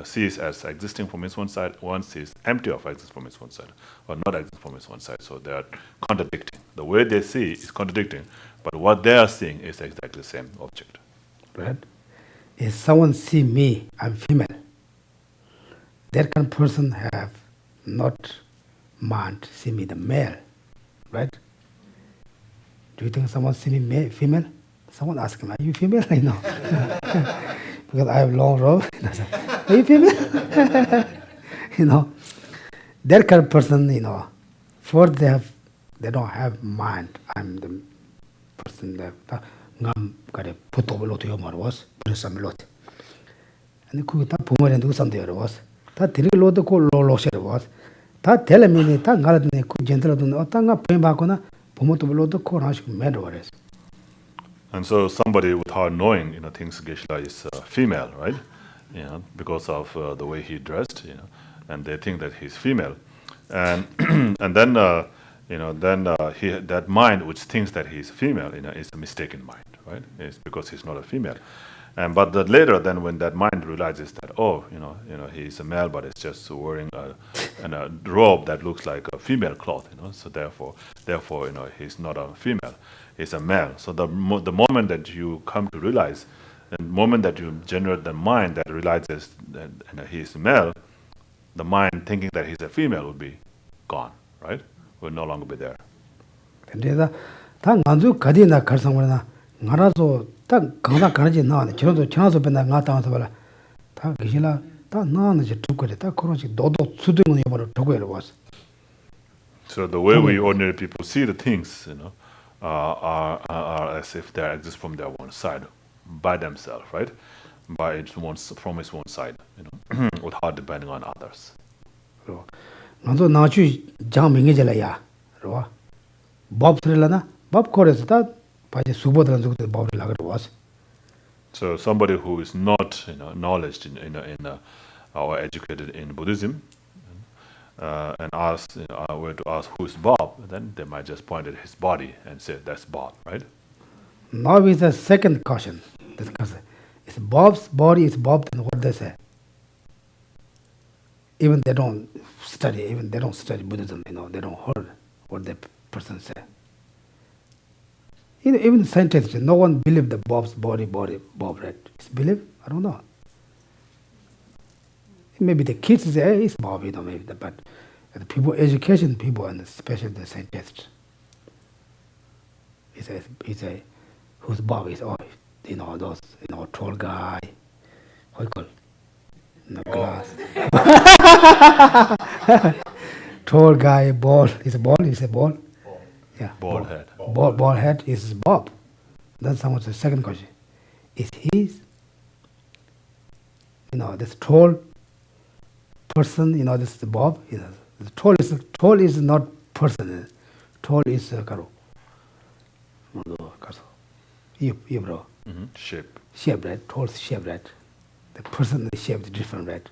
sees as existing from its one side, one sees empty of existence from its one side, or not existing from its one side. So they are contradicting. The way they see is contradicting, but what they are seeing is exactly the same object. Right? If someone see me, I'm female. That kind of person have not mind see me the male, right? Do you think someone see me female? Someone ask me, are you female? I know. Because I have long robe. Are you female? That kind of person, for they don't have mind. I'm the person that ngam kare puto bolo to yomar was, presam lot. And ku ta pumo and do something was. Ta tiri lot ko lo share was. Ta tell me ta galadne ku gentle do otanga pemba kona pumo to bolo ko rash mad was. And so somebody without knowing, thinks Geshe is female, right? Because of the way he dressed, and they think that he's female, and and then that mind which thinks that he's female, is a mistaken mind, right? It's because he's not a female, but later, then when that mind realizes that he's a male, but it's just wearing a robe that looks like a female cloth, so therefore he's not a female. Is a male. So the moment that you come to realize, the moment that you generate the mind that realizes that he is male, the mind thinking that he's a female will be gone, right? Will no longer be there. 근데다 다 간주 가디나 갈상원나 나라서 딱 강사 가르지 나네. 저도 전화서 맨날 나타나서 봐라. 다 계시라 다 나는 이제 두고래 다 그런지 너도 수등은 해버려 두고래 왔어. So the way we ordinary people see the things, are as if they exist from their one side, by themselves, right? From its one side, without depending on others. 나도 나주 장 명예절이야. 그러 법 들으려나? 법 거래서 다 바지 수보들은 저것도 법을 나가러 왔어. So somebody who is not, knowledge or educated in Buddhism, and ask, were to ask who is Bob, then they might just point at his body and say that's Bob, right? Now is the second caution. Discuss. If Bob's body is Bob, then what they say? Even they don't study Buddhism, they don't heard what the person say. Even scientists, no one believe that Bob's body, Bob, right? It's believe? I don't know. Maybe the kids say, hey, it's Bob, maybe, but the people, education people, and especially the scientists, he say, who's Bob? Is those, tall guy, what you call, glass. Tall guy, bald. Is a bald? Yeah. Bald head. Bald head is Bob. That's someone's the second question. Is he, this tall person, this is Bob? The tall is not person. Tall is Karu. You bro. Shape. Shape, right? Tall shape, right? The person is shaped different, right?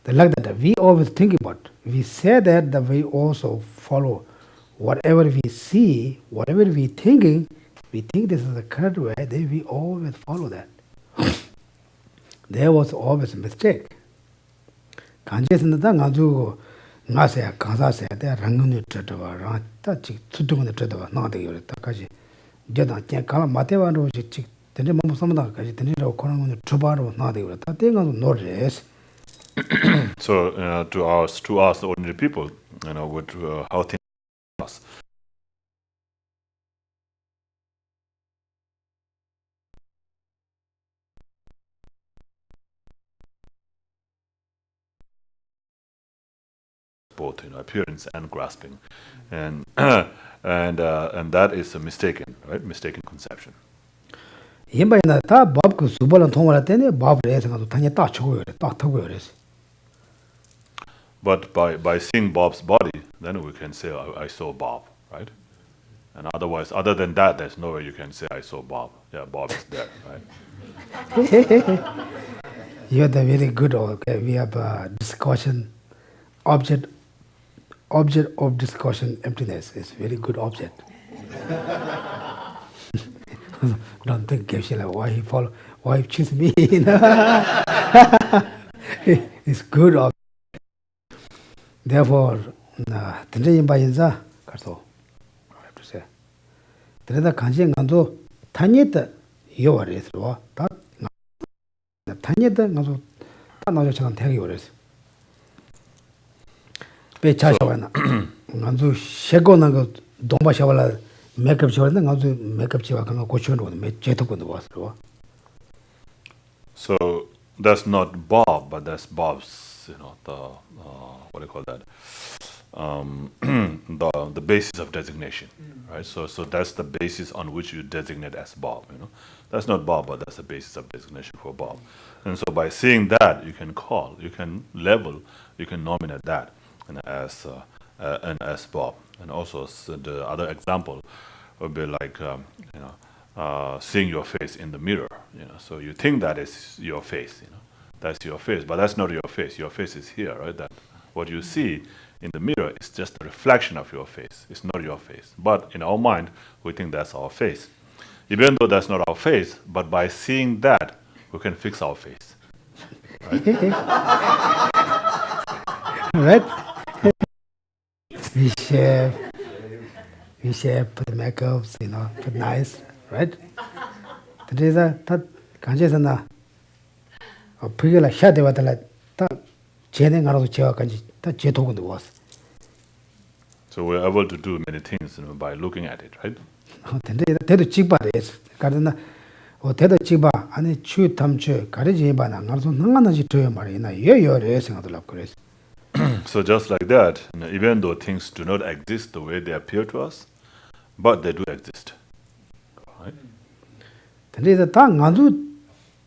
The like that we always think about. We say that we also follow whatever we see, whatever we thinking, we think this is the correct way, then we always follow that. There was always a mistake. 간제스는다 가지고 나세 가사세 대 랑근이 트더와 다치 수동을 트더와 나한테 그랬다까지 제가 그냥 가라 마테바로 직 되는 뭐 삼다까지 되는라고 그런 거 주바로 나한테 그랬다 땡가서 노래스. So to us ordinary people, with how things are. Both appearance and grasping, and that is a mistaken conception. 이번에는 다 법그 수벌은 통화할 때는 법을 해서 가서 단에 딱 쳐고요, 딱 타고요, 그래서. But by seeing Bob's body, then we can say I saw Bob, right? And otherwise, other than that, there's no way you can say I saw Bob. Yeah, Bob is there, right? You're the very good. Okay, we have a discussion. Object of discussion, emptiness is very good object. Don't think Geshe why he choose me. It's good object. Therefore, tenre ba inza karso. I have to say. Tenre kanji ngando tanyeta yowaresro. Ta tanyeta ngando ta najo chagan thegi yowares. 배 차셔와나 간주 셰고나 그 동바 샤발라 메이크업 샤발나 간주 메이크업 지와 간가 고치는 거 제토건도 왔어. So that's not Bob, but that's Bob's, the what do you call that? The basis of designation, right? So that's the basis on which you designate as Bob. That's not Bob, but that's the basis of designation for Bob. And so by seeing that, you can call, you can label, you can nominate that. And as Bob, and also the other example would be like seeing your face in the mirror. So you think that is your face, that's your face, but that's not your face. Your face is here, right? That what you see in the mirror is just a reflection of your face. It's not your face. But in our mind, we think that's our face, even though that's not our face. But by seeing that, we can fix our face, right? Right? We shave, put makeups, put nice, right? Today that 간제서나 비결라 샤데 와달라 다 제는 알아서 제가 간지 다 제도군도 왔어. So we're able to do many things by looking at it, right? 근데 대도 찍바래서 가르나 대도 찍바 안에 추 탐추 가르지 바나 알아서 능하는지 줘야 말이나 여여래 생각들 그래서. So just like that, even though things do not exist the way they appear to us, but they do exist. Right? 근데 다 간주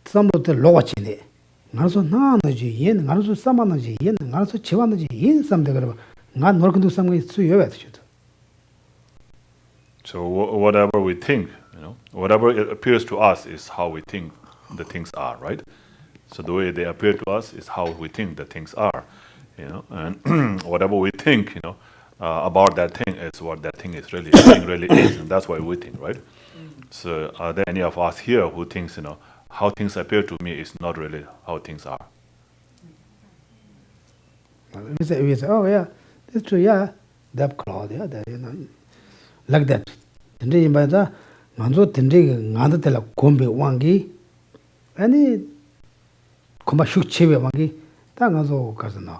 삼로들 로와치네. 알아서 나는지 얘는 알아서 삼았는지 얘는 알아서 지웠는지 얘는 삼대 그러면 nga norkundu samga suyo should. So whatever we think, whatever it appears to us is how we think the things are, right? So the way they appear to us is how we think the things are, and whatever we think, about that thing is what that thing is really is, and that's why we think, right? So are there any of us here who thinks, how things appear to me is not really how things are? We say, oh yeah, that's true, yeah, that cloud, yeah, that, like that. Tende imba da nganzo tende nganda tela kombe wangi, ani komba shuk chebe wangi, ta nganzo kazana.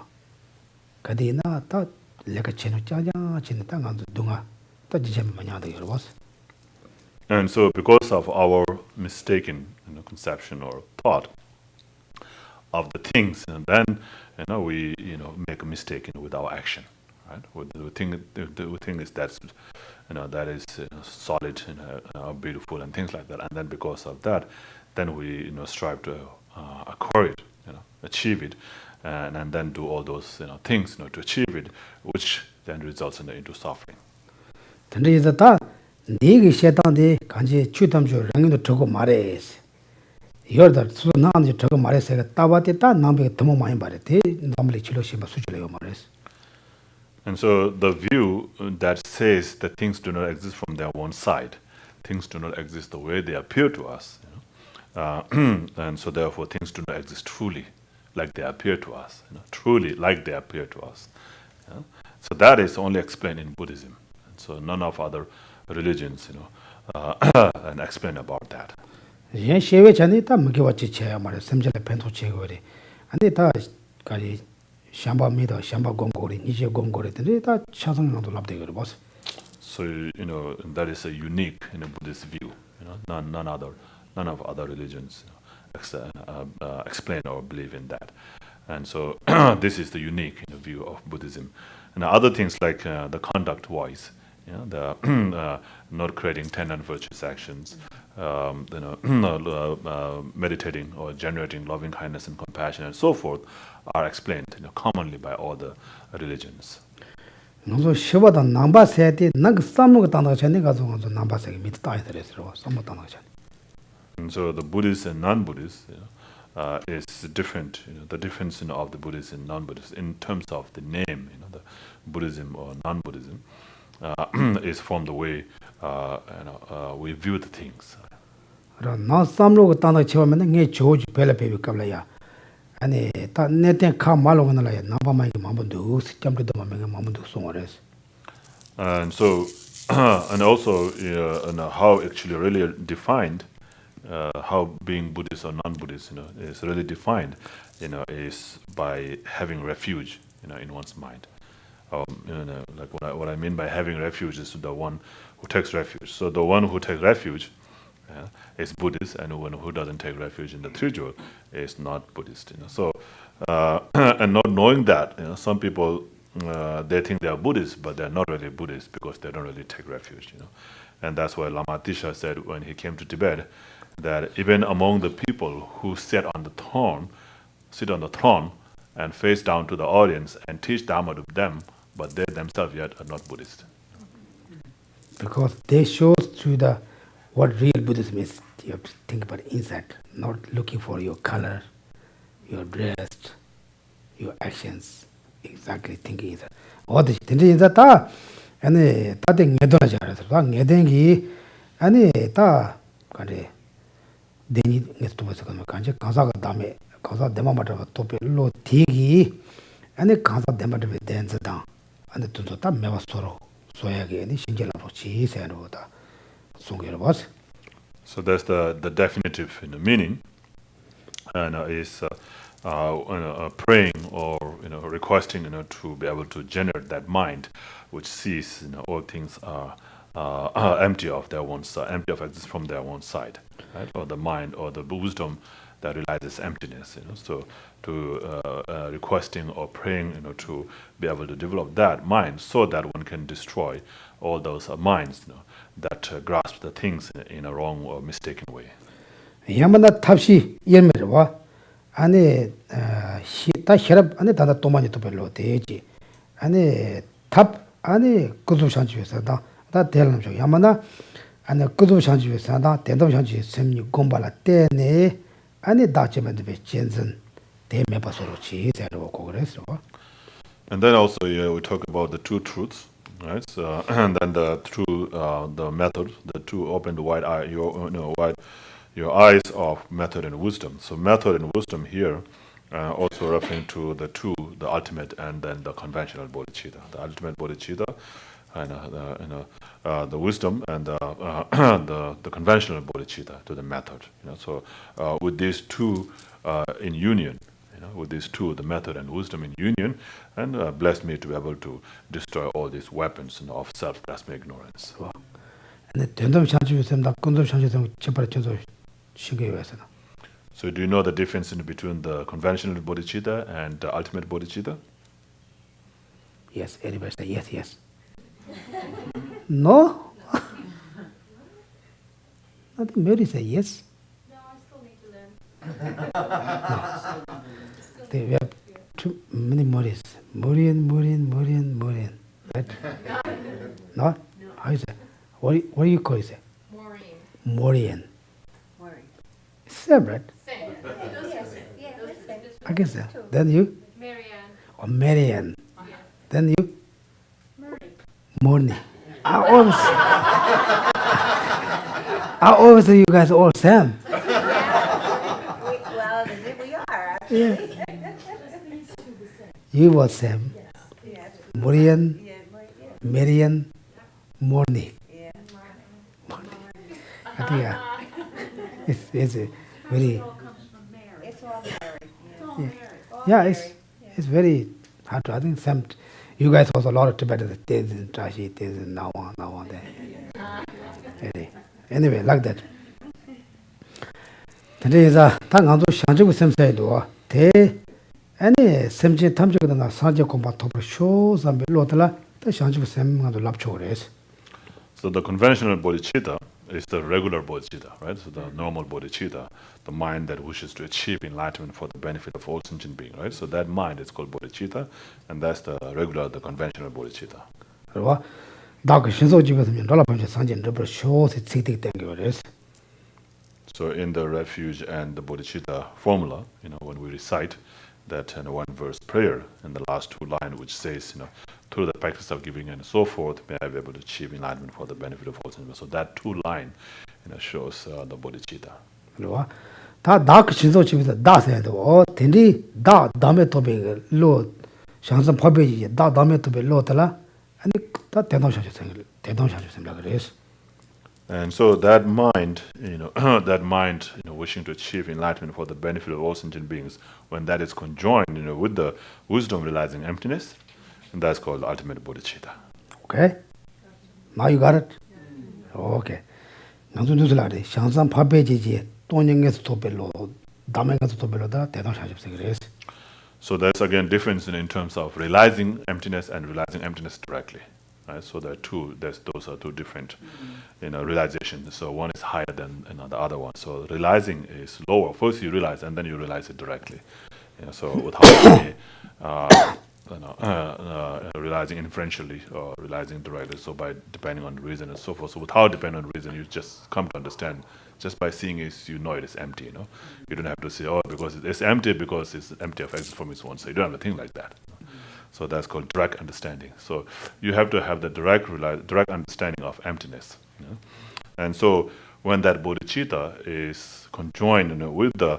Kadi na ta leka cheno chaja chene ta nganzo dunga, ta jijeme manyada yorobas. And so because of our mistaken conception or thought of the things, and then we make a mistake with our action, right? We think is that's that is solid, beautiful, and things like that, and then because of that, then we strive to acquire it, achieve it, and then do all those things to achieve it, which then results into suffering. Tende is ta negi shetan de kanji chutamjo rangino togo mares. Yorda su nanji togo mares ga tabate ta nambe tomo mai bare te namle chilo shimba suchilo mares. And so the view that says that things do not exist from their own side, things do not exist the way they appear to us, and so therefore things do not exist truly like they appear to us, truly like they appear to us. So that is only explained in Buddhism. And so none of other religions, and explain about that. yen shewe chani ta mugiwachi chaya mare semjele pento chegore. Ane ta kari shamba mida shamba gongori nije gongori tende ta chasang ngado labde gore boss. So that is a unique Buddhist view. None of other religions explain or believe in that. And so this is the unique view of Buddhism. And other things like the conduct wise, the not creating 10 unvirtuous actions, meditating or generating loving kindness and compassion and so forth, are explained commonly by all the religions. 노조 시바다 남바 세티 나 삼노가 단다가 전에 가서 남바 세게 밑에 따야 되더라고. 삼노 단다가 전에. And so the Buddhists and non-Buddhists is different. The difference of the Buddhists and non-Buddhists in terms of the name, the Buddhism or non-Buddhism, is from the way we view the things. 나 삼노가 단다가 치면은 게 조지 벨레베비 갑라야. 아니 다 내때 카 말로는 라야 남바마이 마문도 스점도 마맹 마문도 송어레스. And so and also and how actually really defined how being Buddhist or non-Buddhist is really defined is by having refuge in one's mind. Like what I mean by having refuge is the one who takes refuge. So the one who takes refuge is Buddhist, and one who doesn't take refuge in the three jewel is not Buddhist. So and not knowing that, some people they think they are Buddhist, but they're not really Buddhist because they don't really take refuge. And that's why Lama Tisha said when he came to Tibet that even among the people who sit on the throne and face down to the audience and teach Dharma to them, but they themselves yet are not Buddhist. Because they show to the what real Buddhism is. You have to think about inside, not looking for your color, your dress, your actions. Exactly thinking inside. All this thinking inside ta, and ta de ngedona jara ta ngedengi, and ta kare deni ngesto basa kama kanje kansa ka dame kansa dema mata tope lo tigi, and kansa dema de dance down, and tunso ta mewa soro soyage ni shinjela rochi se anu ta. So that's the definitive meaning, and is praying or requesting to be able to generate that mind, which sees all things are empty of their own side, empty of existence from their own side, right? Or the mind or the wisdom that realizes emptiness. So to requesting or praying to be able to develop that mind so that one can destroy all those minds that grasp the things in a wrong or mistaken way. Yamana tabshi yermerwa ane ta sherab ane tanda tomani to pelo teji 아니 탑 아니 구두 상주에서다 다 대는 좀 야마나 아니 구두 상주에서다 대도 상주 셈이 공발라 때네 아니 다치면 돼 진전 대매바서로 지세로 그랬어. And then also we talk about the two truths, right? So, and then the true, the method, the two open the wide eye, your eyes of method and wisdom. So method and wisdom here, also referring to the two, the ultimate and then the conventional bodhicitta. The ultimate bodhicitta, and the wisdom and the conventional bodhicitta to the method. So with these two in union. With these two, the method and wisdom in union, and bless me to be able to destroy all these weapons of self-grasping ignorance. 근데 된덤 상주에서 나 군도 상주에서 제발 저도 신경이 와서. So do you know the difference in between the conventional bodhicitta and the ultimate bodhicitta? Yes, everybody say yes, yes. No? Nothing. Mary say yes. No, I still need to learn. We have too many Maurys. Maureen. Right? No? How is it? What do you call it? Maureen. Maureen. Same, right? Same. I guess so. Then you? Marianne. Or Marianne. Yeah. Then you? Murray. Morning. I always say you guys all same. Well, we are. Yeah. You were same. Yeah. Marian, Yeah. Marian, Morning. Yeah. I think it's a very It all comes from Mary. It's all Mary. It's all yeah. Mary. yeah it's very hard to. I think some you guys also a lot of Tibetan things in Trashi, things in Nawang there. Anyway, like that. Today is a Tanganzo Shanju with some side or te any Semji Tamjuk and Sanja combat top shows and Lotala, the Shanju with some of the lapchores. So the conventional bodhicitta is the regular bodhicitta, right? So the normal bodhicitta, the mind that wishes to achieve enlightenment for the benefit of all sentient beings, right? So that mind is called bodhicitta, and that's the regular, the conventional bodhicitta. Dark Shinzo Jibas, Dollar Punch Sanjin, rubber shows it's sitting tangular. So in the refuge and the bodhicitta formula, when we recite that one verse prayer in the last two lines, which says, through the practice of giving and so forth, may I be able to achieve enlightenment for the benefit of all sentient. So that two line, shows the bodhicitta. 다 dark Shinzo Jibas, das and or Tindi, da dame to be low, Shansan Pobi, da dame to be low tala, and that they don't show like this. And so that mind, that mind, wishing to achieve enlightenment for the benefit of all sentient beings, when that is conjoined, with the wisdom realizing emptiness, and that's called the ultimate bodhicitta. Okay? Now you got it? Okay. Nanzu Nuzulari, Shansan Pabeji, Tonyang's Topelo, Damangas Topelo, they don't have cigarettes. So there's again difference in terms of realizing emptiness and realizing emptiness directly. Right? So there are those are two different realizations. So one is higher than the other one. So realizing is lower. First you realize and then you realize it directly. So without realizing inferentially or realizing directly, so by depending on reason and so forth. So without depending on reason, you just come to understand. Just by seeing it, you know it is empty. You don't have to say, because it's empty because it's empty of existence from its own. So you don't have to think like that. So that's called direct understanding. So you have to have the direct understanding of emptiness. And so when that bodhicitta is conjoined with the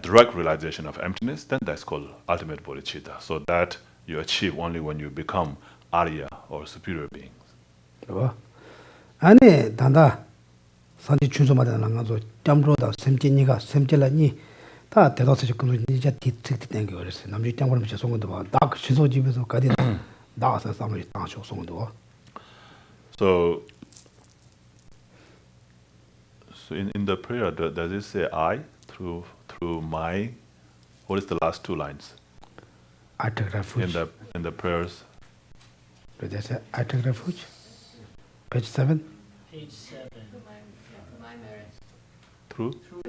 direct realization of emptiness, then that's called ultimate bodhicitta. So that you achieve only when you become Arya or superior beings. 아니, 단다. 산지 춘소마다 나가서 짬로다 샘진이가 샘질라니 다 대도서 지금 이제 뒤특히 땡겨 그랬어. 남지 짱보면 저 송도 봐. 딱 시소 집에서 가디 나와서 싸움을 당하고 송도. So in the prayer, does it say I through my? What is the last two lines? I take refuge. In the prayers. Did they say I take refuge? Page 7. Page 7. My merit. Through? Through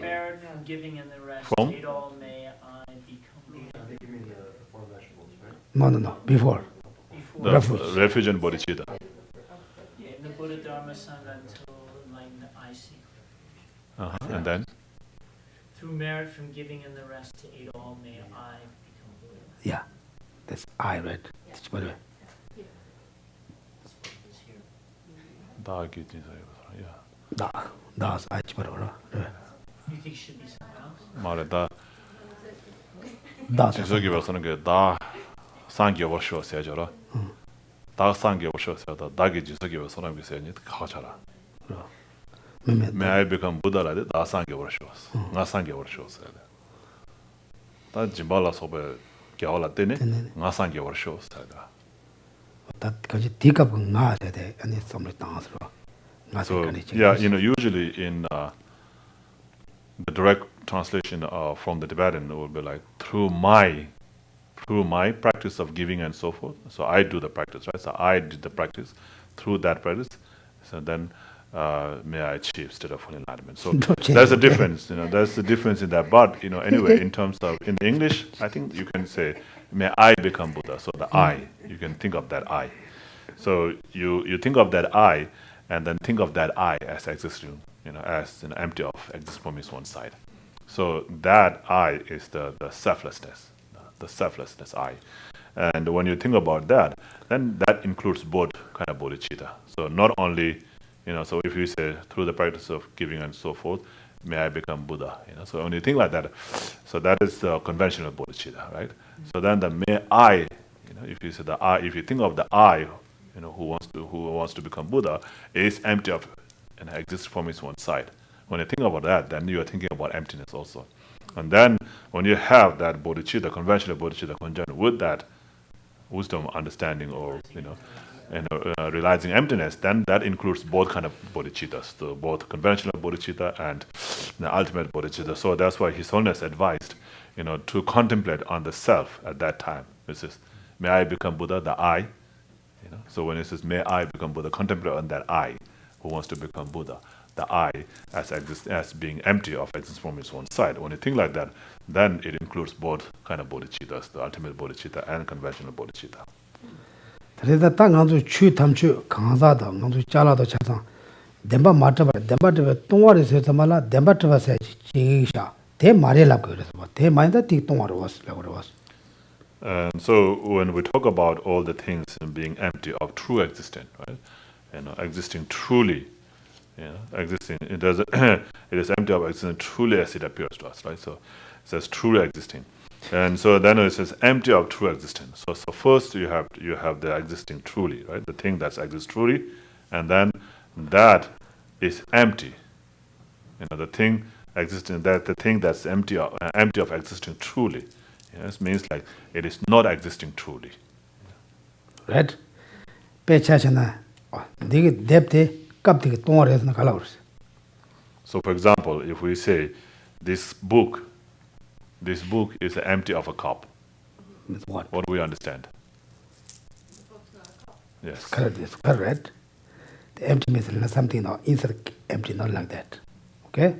merit from giving and the rest, From? it all may I become. I think you mean the four vegetables, right? No. Before. The refuge and bodhicitta. Yeah, in the Buddha Dharma Sangha until enlightened I seek. And then? Through merit from giving and the rest to aid all, may I become Buddha. Yeah, that's I, right? That's what It's here. Yeah. that's I. You think it should be someone else? 말에다 That's 지속이 벌써는 그다 상기업 쇼세저라. 다 상기업 쇼세다. 다기 지속이 벌써는 비세니 가져라. May I become Buddha like that? 상기업 쇼스. 나 상기업 쇼스야. 다 짐발라 소베 겨울라 때네. 나 상기업 쇼스야. that's 디갑 나야 돼. 아니 something dance. So yeah, usually in the direct translation from the Tibetan will be like through my practice of giving and so forth. So I do the practice, right? So I did the practice through that practice. So then may I achieve state of full enlightenment. So there's a difference, there's a difference in that. But anyway, in terms of in English, I think you can say may I become Buddha. So the I, you can think of that I. So you think of that I, and then think of that I as existing, as empty of existence from its one side. So that I is the selflessness, the selflessness I. And when you think about that, then that includes both kind of bodhicitta. So not only, so if you say through the practice of giving and so forth, may I become Buddha. So when you think like that, so that is the conventional bodhicitta, right? So then the may I, if you say the I, if you think of the I, who wants to become Buddha, is empty of exists from its one side. When you think about that, then you are thinking about emptiness also. And then when you have that bodhicitta, conventional bodhicitta conjunct with that wisdom, understanding, or realizing emptiness, then that includes both kind of bodhicittas, so both conventional bodhicitta and the ultimate bodhicitta. So that's why His Holiness advised, to contemplate on the self at that time. It says, may I become Buddha, the I. So when it says, may I become Buddha, contemplate on that I who wants to become Buddha, the I as being empty of existence from its own side. When you think like that, then it includes both kind of bodhicittas, the ultimate bodhicitta and conventional bodhicitta. 그래서 딱 가서 추 탐추 강사다 가서 잘라도 차상 덴바 마트바 덴바트 동화에서 말라 덴바트바세 지기샤 대 말이라 그래서 대 마인다 티 동화로 왔으라고 그러었어. And so when we talk about all the things being empty of true existence, right? Existing truly, existing, it is empty of existence truly as it appears to us, right? So it says truly existing. And so then it says empty of true existence. So first you have the existing truly, right? The thing that exists truly, and then that is empty. The thing existing, that the thing that's empty of existing truly. It means like it is not existing truly. Right? 배차잖아. 되게 뎁대 깝되게 동아리에서 갈라버렸어. So for example, if we say this book is empty of a cup. What? What do we understand? Yes. Correct. The empty means something not inside empty, not like that. Okay?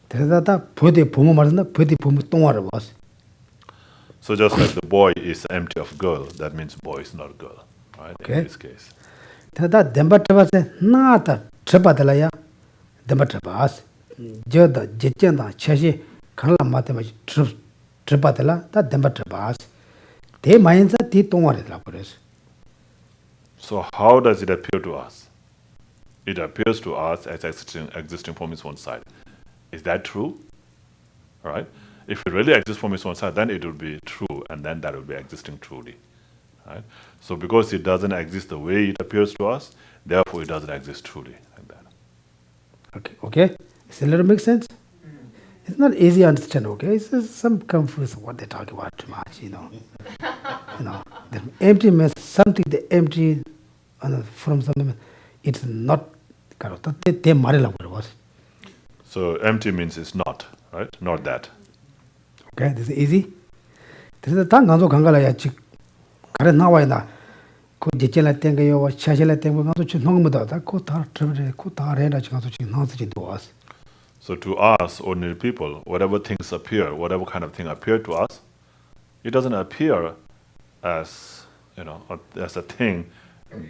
그래서 다 부디 부모 말은다 부디 부모 동아리 was. So just like the boy is empty of girl, that means boy is not girl, right? Okay. In this case. 그다 덴바트바세 나다 접받을라야 덴바트바스 저다 제전다 차시 칼라 마테마지 접받을라 다 덴바트바스 대 마인자 디 동아리라 그래서. So how does it appear to us? It appears to us as existing from its own side. Is that true? All right. If it really exists from its own side, then it will be true, and then that will be existing truly. Right? So because it doesn't exist the way it appears to us, therefore it doesn't exist truly like that. Okay. Does it make sense? It's not easy to understand, okay? It's just some confusion what they talk about too much, The empty means something the empty from something. It's not So empty means it's not, right? Not that. Okay, this is easy. This is the tongue ganzo kangala chik kare nawaina ko jechela tenga yo chachela tenga ganzo chi nongmuda da ko tar trebre ko tarena chi ganzo chi nangzi chi doas. So to us, ordinary people, whatever things appear, whatever kind of thing appear to us, it doesn't appear as as a thing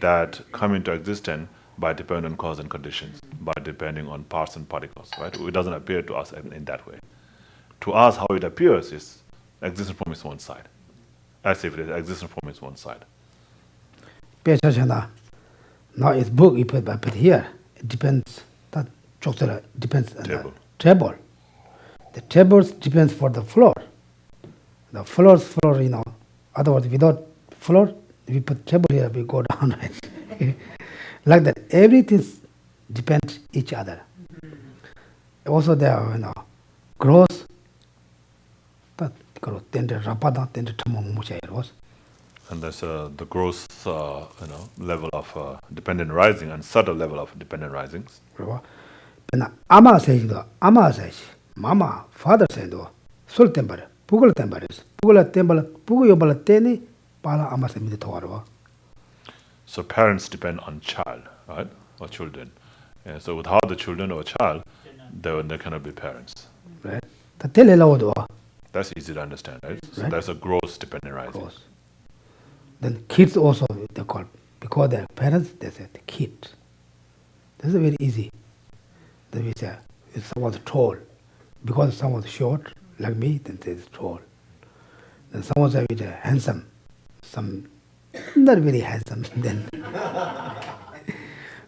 that come into existence by depending on cause and conditions, by depending on parts and particles, right? It doesn't appear to us in that way. To us, how it appears is existence from its one side, as if it is existence from its one side. Now it's book you put here. It depends. That depends on Table. the table. The tables depends for the floor. The floor, Otherwise, without floor, we put table here, we go down. Right? Like that, everything depends each other. Also, there growth. That growth. Then the rapada, then the tamong mucha was. And there's the gross, level of dependent rising and subtle level of dependent risings. Ama says, Mama, father said, Sul temper, Pugul temperes, Pugula temple, Puguyobala teni, Pala Amasami the Torah. So parents depend on child, right, or children. And so without the children or child, there cannot be parents. Right? The telelodo. That's easy to understand, right? So Right. there's a gross dependent rising. Then kids also they call, because their parents they say the kid. This is very easy. Then we say if someone's tall, because someone's short like me, then they say tall. Then someone say with handsome, some not very handsome. Then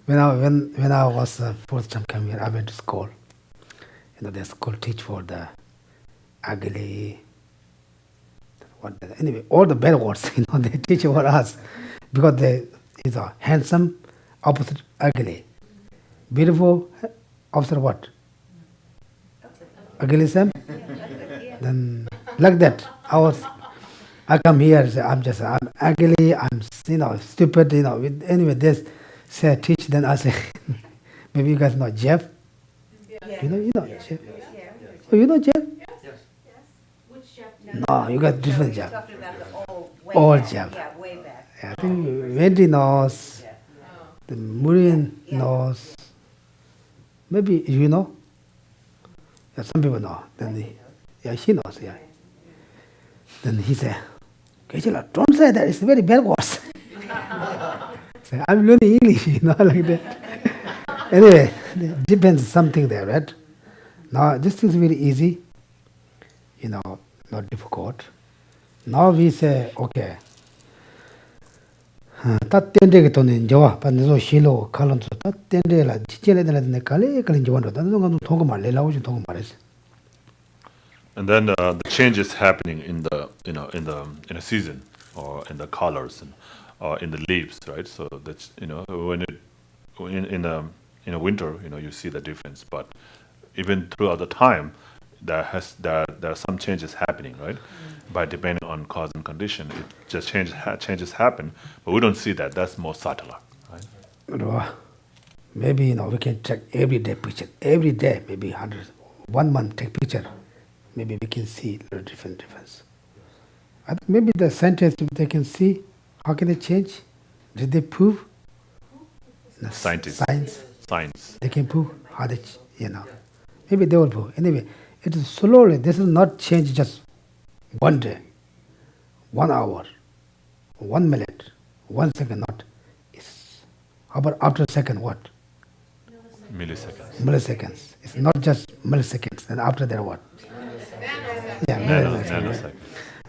when I was first time coming here, I went to school. The school teach for the ugly. Anyway, all the bad words, they teach for us because they is a handsome, opposite ugly, beautiful, opposite what? Ugly same. Then like that, I come here. Say, I'm ugly. I'm stupid. Anyway, this say teach. Then I say, maybe you guys know Jeff. You know Jeff. Oh, you know Jeff? Which chapter? No, you got different Jeff. Talking about the Old Jeff. Yeah, way back. I think Wendy knows, the Murian knows, maybe you know. Yeah, some people know. Then she knows. Yeah. Then he said, "Geshe, don't say that. It's very bad words." Say, I'm learning English, like that. Anyway, it depends something there, right? Now this is very easy, not difficult. Now we say, okay. tat tende ke tonin jawa pa nizo shilo kalon so tat tende la chichele de la ne kale kalin jawando dan no thong ma le lawo thong ma res. And then the changes happening in the in a season or in the colors or in the leaves, right? So that's when in a winter you see the difference, but even throughout the time there are some changes happening, right? By depending on cause and condition, it just changes happen, but we don't see that. That's more subtler, right? Maybe we can check every day picture every day, maybe 100 1 month take picture. Maybe we can see a difference. I think maybe the scientists, they can see how can they change. Did they prove? Scientists. Science. They can prove how they, Maybe they will prove. Anyway, it is slowly. This is not change just one day, 1 hour, 1 minute, 1 second. Not. It's how about after a second? What? Milliseconds. Milliseconds. It's not just milliseconds. And after that, what? Yeah, Nanosecond.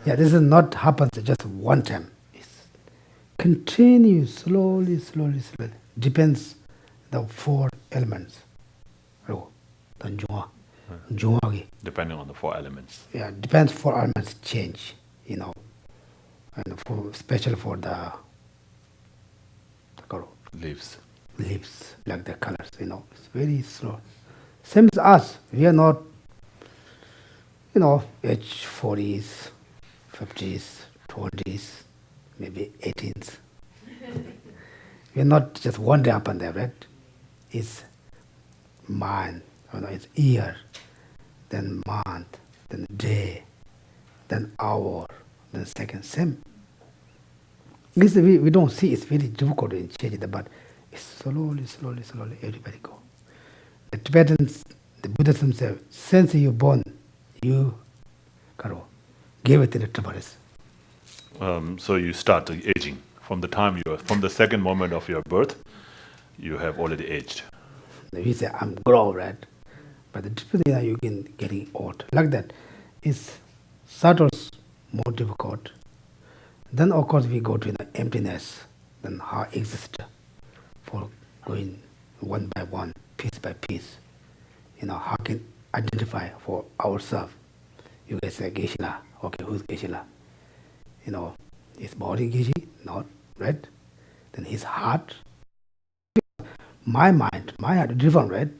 Yeah, this is not happens just one time. It's continue slowly. Depends the 4 elements. Depending on the 4 elements. Yeah, depends 4 elements change, and especially for the Leaves. like the colors, it's very slow. Same as us, we are not, age 40s, 50s, 20s, maybe 18s. We're not just one day up and there, right? It's mind, it's year, then month, then day, then hour, then second. Same. This we don't see. It's very difficult to change it, but it's slowly, everybody go. The Tibetans, the Buddhism says, since you born, you, give it to the Tibetans. So you start aging from the second moment of your birth. You have already aged. We say, I'm grow, right? But the difference is that you can getting old. Like that. It's subtle, more difficult. Then, of course, we go to the emptiness. Then how exist for going one by one, piece by piece. How can identify for ourselves. You guys say Geshe. Okay, who's Geshe? His body Geshe, not, right? Then his heart. My mind, my heart, different, right?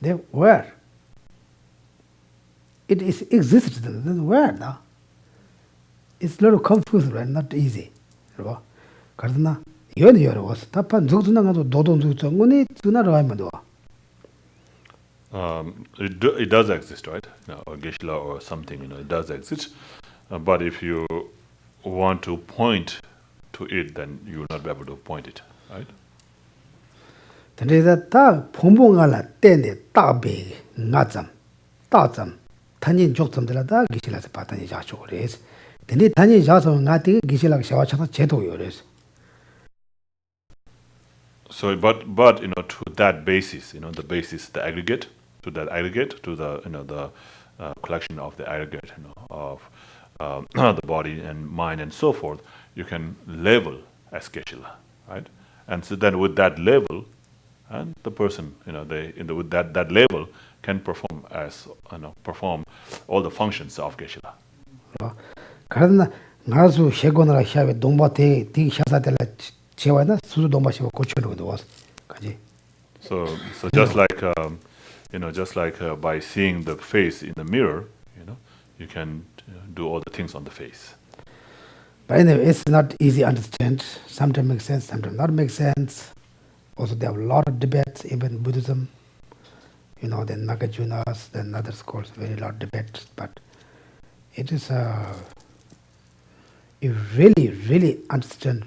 They where? It is exists, then where now? It's a little confused, right? Not easy. Because you're was tapan zugzuna dodon zugzunguni tuna. It does exist, right? Or Geshe or something, it does exist. But if you want to point to it, then you will not be able to point it, right? 근데 다 봉봉알라 때네 따베 나점 따점 단인 족점들다 기실라서 바다니 자초 그래서 근데 단인 자서 나티 기실라 샤와차서 제도 요래서 So but to that basis, the basis, the aggregate, to that aggregate, to the the collection of the aggregate, of the body and mind and so forth, you can label as Geshe, right? And so then with that label, and the person, with that label can perform all the functions of Geshe. 그러나 나수 셰고나라 샤베 동바테 디 샤사텔라 제와나 수수 동바시고 고치는 것도 와서 가지. So just like by seeing the face in the mirror, you can do all the things on the face. But anyway, it's not easy to understand. Sometimes makes sense, sometimes not make sense. Also, there are a lot of debates, even Buddhism. The Nagarjunas, then other schools, very lot of debates. But it is you really understand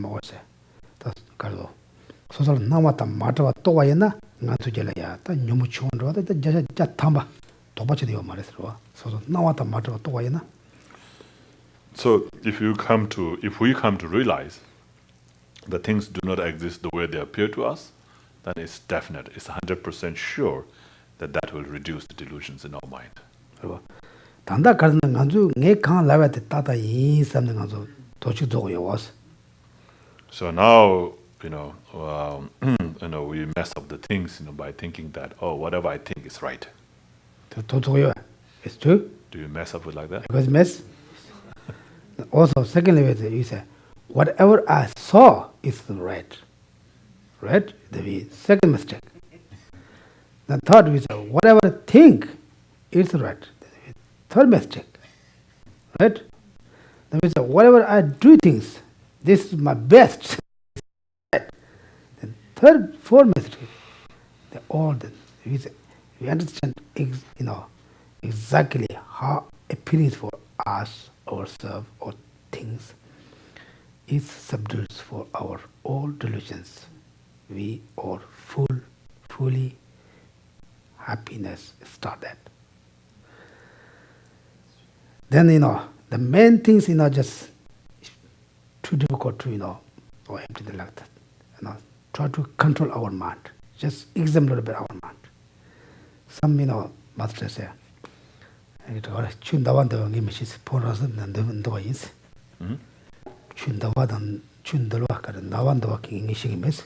what's it. That's Carlo. So Namata Matava Toyana, Nantujelaya, Numuchundra, the Jatamba, Tobachi Marisro. So Namata Matava Toyana. So if we come to realize that things do not exist the way they appear to us, then it's definite, it's 100% sure that will reduce the delusions in our mind. 단다 가는 간주 내강 라베트 따다 이 삼는 간주 도치도 요was. So now, we mess up the things, by thinking that, whatever I think is right. 도도요. It's true. Do you mess up with like that? Because mess. Also, secondly, you say, whatever I saw is right. Right? The second mistake. The third is whatever I think is right. Third mistake. Right? That means whatever I do things, this is my best. Right? Then third, fourth mistake. They all we understand exactly how appealing for us, ourselves, or things is subdued for our all delusions. We are fully happiness. Start that. Then the main things just too difficult to or empty like that. Try to control our mind. Just examine a little bit our mind. Some master say, "Chundawan images for us and the ways." Chundawadan chundalwa karan nawan the walking English miss.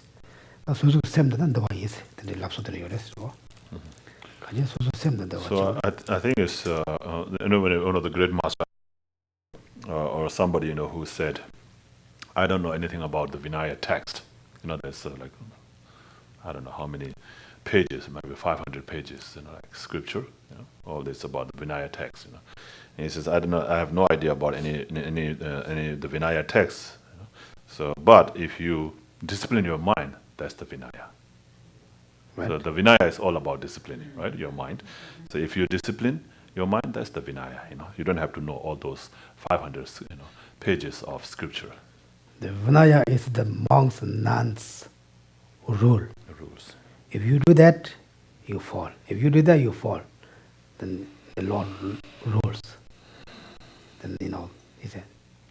That's also same than the ways. Then the lapse of the rest. So I think it's one of the great masters or somebody who said, I don't know anything about the Vinaya text. There's I don't know how many pages, maybe 500 pages, like scripture, all this about the Vinaya text. And he says, I have no idea about any the Vinaya text. So, but if you discipline your mind, that's the Vinaya. Right. So the Vinaya is all about disciplining, right? Your mind. So if you discipline your mind, that's the Vinaya. You don't have to know all those 500 pages of scripture. The Vinaya is the monks and nuns rule. The rules. If you do that, you fall. If you do that, you fall. Then the Lord rules. then he said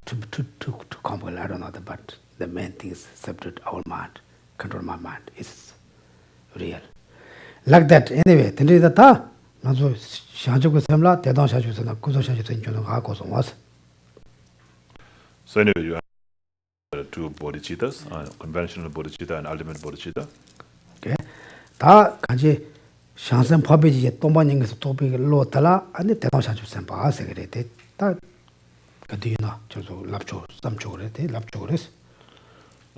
too complicated. I don't know that, but the main thing is separate our mind, control my mind is real. Like that anyway. Tenri da ta, nazo shanju ko semla, tedang shanju sena, kuzo shanju sen chunong ha ko was. So anyway, you have two bodhicittas, conventional bodhicitta and ultimate bodhicitta. Okay, 다 간지 샹선 법이지 동반인에서 도비 로 달라 아니 대당 샹주 sen ba se gre te ta kadina 저도 랍초 삼초 그래 돼 랍초 그래서.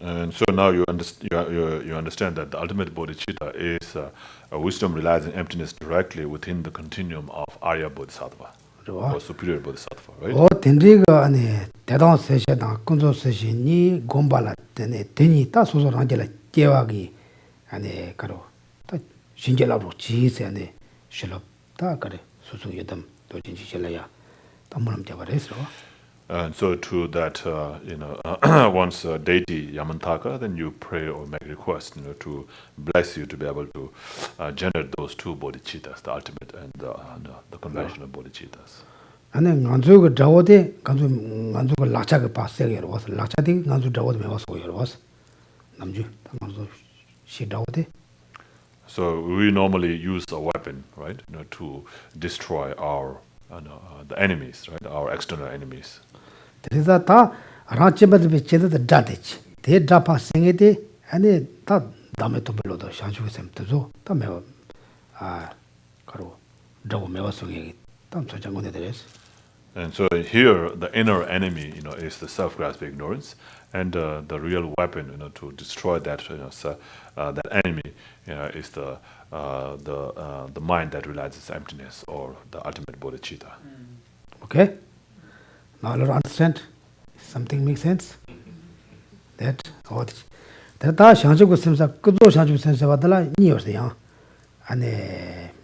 And so now you understand that the ultimate bodhicitta is a wisdom realizing emptiness directly within the continuum of Arya Bodhisattva or superior Bodhisattva, right? 어 텐리가 아니 대당 세셔다 kunzo 세시니 곰발라 때네 되니 다 소소랑 안젤라 깨와기 아니 가로 다 신jel라로 지세 아니 실업 다 그래 소소 여담 도진지 실라야 담문함 잡아래서. And so to that, once deity Yamantaka, then you pray or make request, to bless you to be able to generate those two bodhicittas, the ultimate and the conventional bodhicittas. 아니 간주가 자오데 간주가 라차가 파세게로 와서 라차디 간주 자오데 메와서 오여로 와서 남주 간주 시다오데. So we normally use a weapon, right, to destroy our the enemies, right, our external enemies. 그래서 다 라치바드 비체데 다데치 데 다파 생에데 아니 다 다음에 또 별로도 샤주고 셈도 다 메와 가로 저거 메와서게 땀 저장군에 대해서. And so here, the inner enemy, is the self-grasping ignorance, and the real weapon, to destroy that, that enemy, is the mind that realizes emptiness, or the ultimate bodhicitta. Okay. Now you understand? Something makes sense? That what? That 다 샹주고 셈사 그도 샹주고 셈사 받달라 니어서야. 아니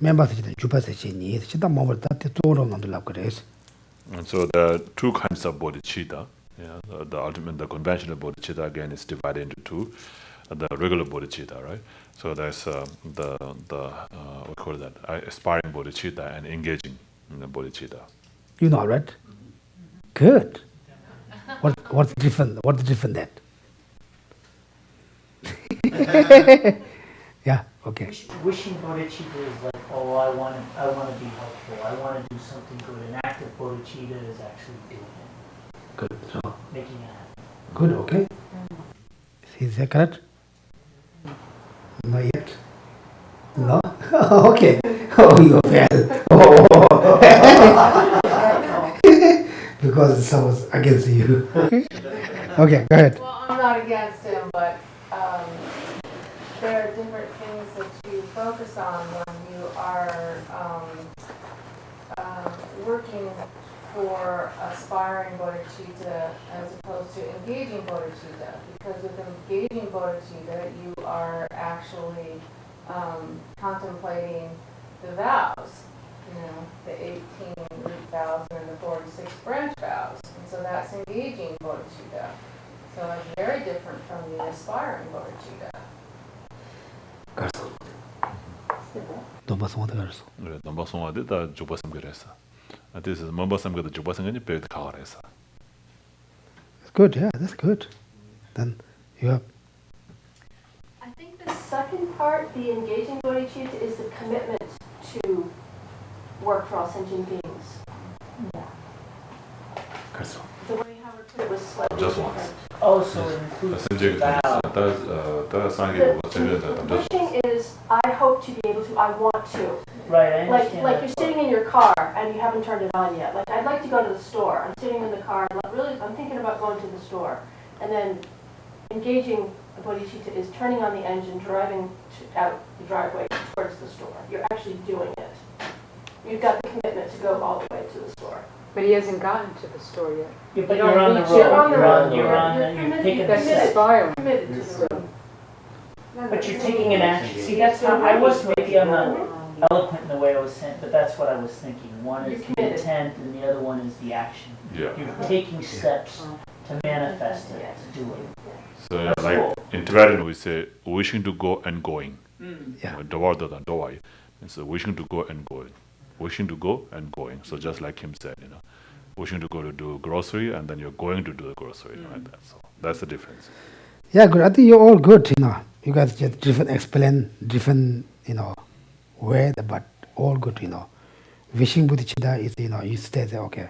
멤버스들 주파세지 니 시다 뭐를 다 또로 만들라 그래서. And so there are two kinds of bodhicitta. The ultimate, the conventional bodhicitta again is divided into two. The regular bodhicitta, right? So there's we call that aspiring bodhicitta and engaging bodhicitta. You know, right? Good. What's different? What's different that? Yeah. Okay. Wishing bodhicitta is like, oh, I want to be helpful. I want to do something good. An active bodhicitta is actually doing it, Good. So making it happen. good. Okay. Is that correct? Not yet. No. Okay. Oh, you fail. Oh. Because someone's against you. Okay. Go ahead. Well, I'm not against him, but there are different things that you focus on when you are working for aspiring bodhicitta as opposed to engaging bodhicitta. Because with engaging bodhicitta, you are actually contemplating the vows, the 18 root vows and the 46 branch vows. And so that's engaging bodhicitta. So it's very different from the aspiring bodhicitta. 가르쳐. 넘어서 가르쳐. 그래, 넘버송아데 다 주바섬 그래서. This is 넘버섬가도 주바섬가니 배드 가라서. Good. Yeah, that's good. Then you have. I think the second part, the engaging bodhicitta, is the commitment to work for all sentient beings. 가르쳐. The way Howard put it was slightly Just different. once. Oh, so it includes the vow. The wishing is, I hope to be able to, I want to. Right, I understand Like that you're part. sitting in your car and you haven't turned it on yet. Like, I'd like to go to the store. I'm sitting in the car and I'm thinking about going to the store. And then engaging the bodhicitta is turning on the engine, driving out the driveway towards the store. You're actually doing it. You've got the commitment to go all the way to the store. But he hasn't gotten to the store yet. Yeah, but You you're don't on the reach- road. You're on the road. You're committed- taking the That's committed. step. aspiring. Committed to the road. But you're taking an action. See, that's how, I was, maybe I'm not eloquent in the way I was saying, but that's what I was thinking. One is You're the committed. intent and the other one is the action. Yeah. You're taking steps to manifest it, to do it. So That's like cool. in Tibetan we say wishing to go and going. Yeah. The word that doai. It's wishing to go and going. Wishing to go and going. So just like him said, wishing to go to do grocery, and then you're going to do the grocery, right? So that's the difference. Yeah, good. I think you're all good, You guys just different explain, different, way, but all good, Wishing bodhicitta is, you stay there, okay.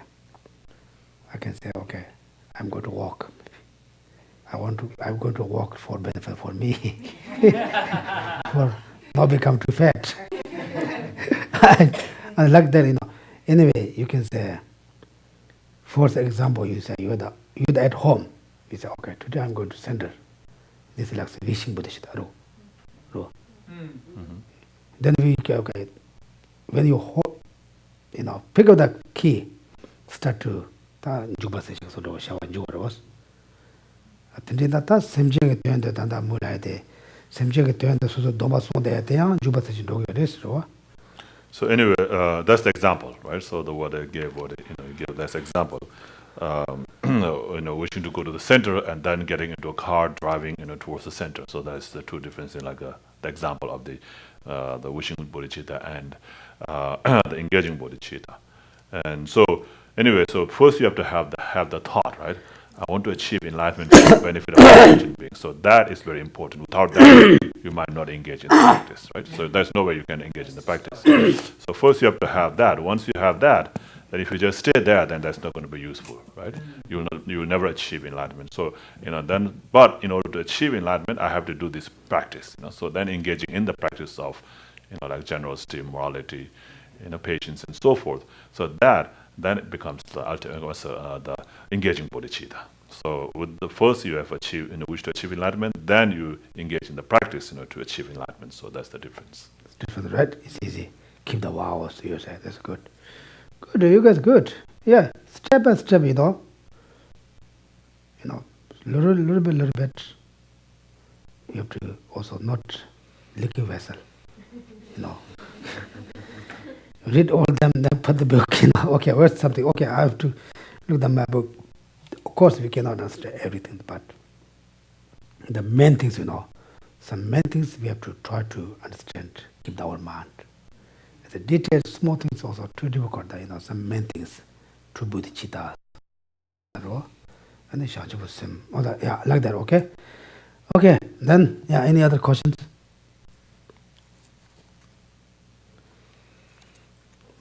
I can say, okay, I'm going to walk. I'm going to walk for benefit for me. For not become too fat. I like that, Anyway, you can say, for example, you say you're at home. You say, okay, today I'm going to center. This is like wishing bodhicitta. Then we okay. When you pick up the key, start to juba session so do shawa juga was. Atindi data semjeng it yende tanda mulai de semjeng it yende so doma so de te juba session do yes ro. So anyway, that's the example, right? So the word I gave, you gave that's example. Wishing to go to the center and then getting into a car, driving, towards the center. So that's the two differences, like the example of the wishing bodhicitta and the engaging bodhicitta. And so anyway, so first you have to have the thought, right? I want to achieve enlightenment for the benefit of all sentient beings. So that is very important. Without that, you might not engage in the practice, right? So there's no way you can engage in the practice. So first you have to have that. Once you have that, then if you just stay there, then that's not going to be useful, right? You will never achieve enlightenment. So but in order to achieve enlightenment, I have to do this practice. So then engaging in the practice of, like generosity, morality, patience, and so forth. So then it becomes the engaging bodhicitta. So with the first you have achieved, wish to achieve enlightenment, then you engage in the practice, to achieve enlightenment. So that's the difference. It's different, right? It's easy. Keep the vows to yourself. That's good. Good, you guys good. Yeah, step by step, little bit. You have to also not leaky vessel, Read all them, then put the book, Okay, where's something? Okay, I have to look at my book. Of course, we cannot understand everything, but the main things, some main things we have to try to understand, keep our mind. The detailed small things also too difficult, some main things, true bodhicitta, and then Shanti was same. Yeah, like that, okay? Okay, then, any other questions?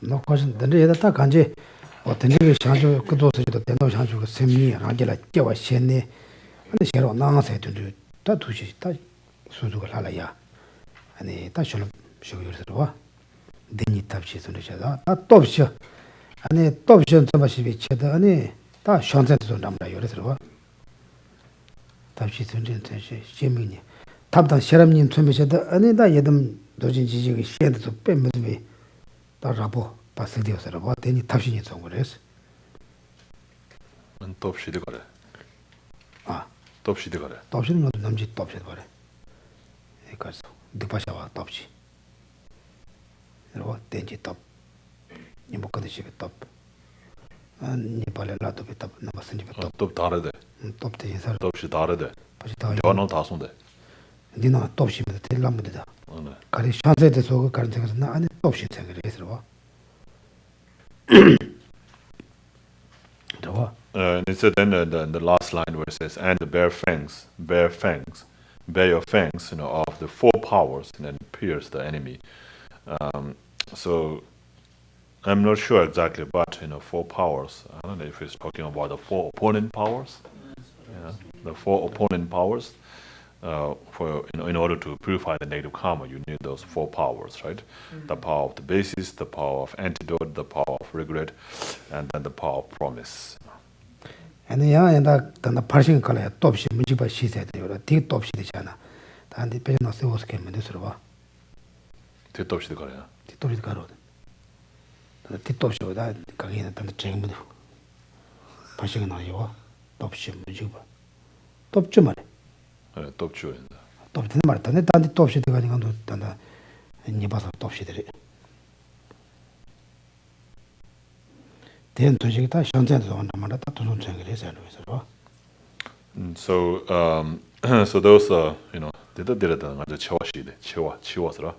No question. Then the other kanji, or the nigger Shanti could also the Tendo Shanti was same year, Angela, Jawa Shene, and the Shero Nana said to do Tatushi, Suzu Halaya, and the Tashon show yourself. Deni tabshi sunde chada ta topsha ane topsha tsabashi bi chada ane ta shonzen so namra yore sro tabshi sunde tsashi shemini tabdan sharamnin tsumbe chada ane da yedam dojin jiji gi shend so pembe ta rabo pasidi sro ba deni tabshi ni songores 안 topshi de kare. topshi de kare. topshi no namji topshi de kare e kaso dipashawa topshi tenji top, Nimbukadishi top, and Nipale Lato top, Namasan top. Top Tarade. Top the inside. Top Shitarade. Pachita. Jono Tassunde. Dino top ship the Lamudida. Kari Shanse the Soga Karantana and top ship Sangre. And it said then the last line where it says, and the bear your fangs, of the four powers, and then pierce the enemy. So I'm not sure exactly, but four powers. I don't know if he's talking about the four opponent powers. The four opponent powers. For in order to purify the negative karma, you need those four powers, right? The power of the basis, the power of antidote, the power of regret, and then the power of promise. And the Persian color top ship, Mujiba, she said, you're a deep top ship, China. And the patient of the was came in this river. Titop Shidikara. Titop Shidikara. The Titop show that Kagin and the Chang Persian on you, top ship, Mujiba. Top Chumar. Top Chu. Top the Martin, and the top ship going on to Tanda and Nibasa top ship. Then to Jita, Shantan on the Marata to Changilis and so those did it on the Chawashi, Chiwasra.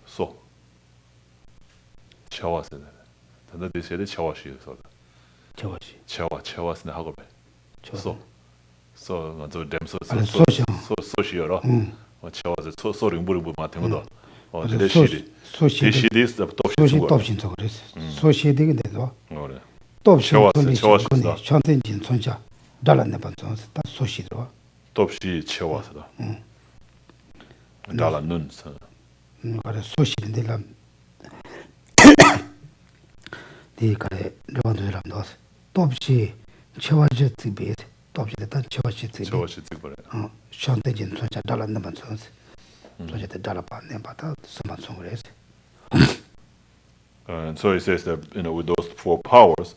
So Chawas, and they said the Chawashi. 저것이. 채워스네 하고 배. 저 댐소 아니, 소시요. 소시여라. 채워서 소링부르부 같은 것도. 그래서 대시디. 소시디. 대시디스 또 소시 dob신 저 그랬어. 소시디게 내도. 그래. dob신 손이 채워서. 손이 천텐진 손자. 달았네 반son서 다 소시도. 또없이 채워서다. 달아 눈. 그래 소시인데 람. 네 그래 저번에 넣었어. dob시 채워져 뜨비. dob시 다 채워지 뜨비. 채워지 뜨버려. 천텐진 손자 달았네 반son서. 저한테 달아봤네 봤다. 스마트폰 그랬어. And so he says that with those four powers,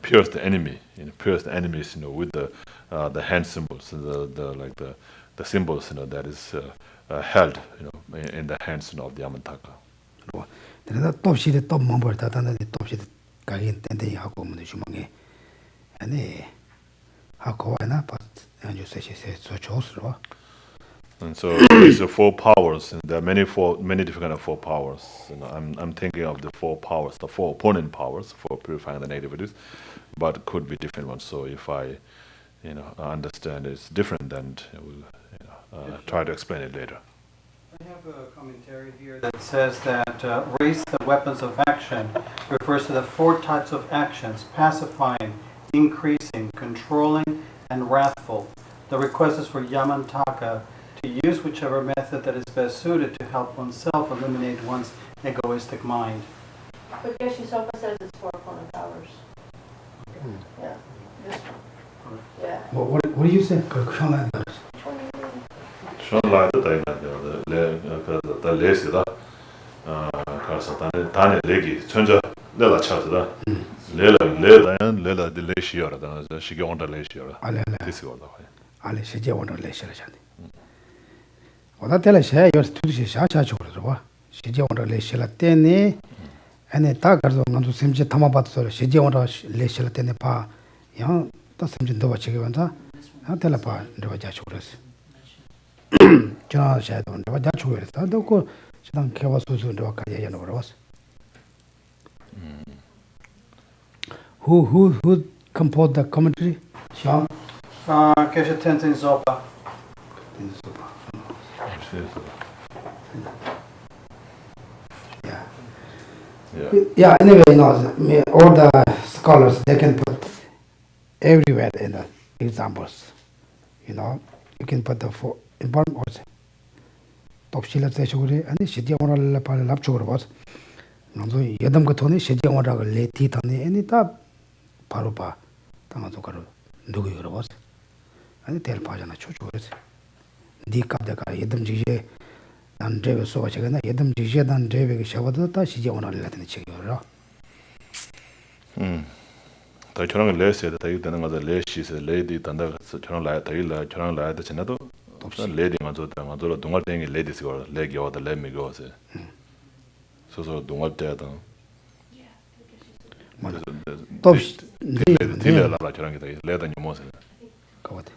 pierce the enemy, pierce the enemies, with the hand symbols, the symbols, that is held, in the hands of the Amantaka. 그래서 dob시에 또 몸을 다다는 dob시에 가긴 텐데 하고 뭐 주망에 아니 하고 와나 봤 아주 세세세 소초스로. And so these are four powers, and there are many different kind of four powers. I'm thinking of the four powers, the four opponent powers for purifying the negativities, but could be different ones. So if I, understand it's different, then we'll try to explain it later. I have a commentary here that says that raise the weapons of action refers to the four types of actions: pacifying, increasing, controlling, and wrathful. The request is for Yamantaka to use whichever method that is best suited to help oneself eliminate one's egoistic mind. But Geshe Sopa says it's 4 opponent powers. Yeah. This one. Yeah. What do you say? 그 현안 다 레스다. 가서 단에 레기 천자 레라 차트다. 레라 레시여라. 시기 온다 레시여라. 알레 디스고다. 알레 세제 원을 레시라잖아. 오다 때라 셔 요스 투시 샤차초 그러더라. 세제 원을 레시라 때네. 아니 다 가서 먼저 심지 담아봤어. 세제 원을 레시라 때네 봐. 야, 또 심지 더 받치게 간다. 아 때라 봐. 너 자초 그랬어. 저 샤도 너 자초 그랬다. 너고 지난 개와 소소 너 가야 하는 거라고. Who composed the commentary? Sean? Geshe Tenzin Zopa. Yeah, anyway, all the scholars, they can put everywhere in the examples. You can put the four important words. Topshila Teshuri, and the Shidi Oral Lapchur was. Yadam Katoni, Shidi Oral Leti Tani, and it up Parupa, Tamazukaru, Dugu was. And the Telpajana Church was. Dick up the car, Yadam Jije. 난 제베 소가체가 예담 지제 난 제베 샤바다 시제 오늘 라tin 책이라. 다 저런 레스에 다 되는 거다 레시스 레디 단다 저런 라야 다일라 저런 라야 되잖아도 레디 먼저 당하더라 동할 땡이 레디스 거 레기 오더 레미 고세. 소소 동할 때다. 맞아. 또 딜레라 저런 게 레다 뉴모스. 그거다.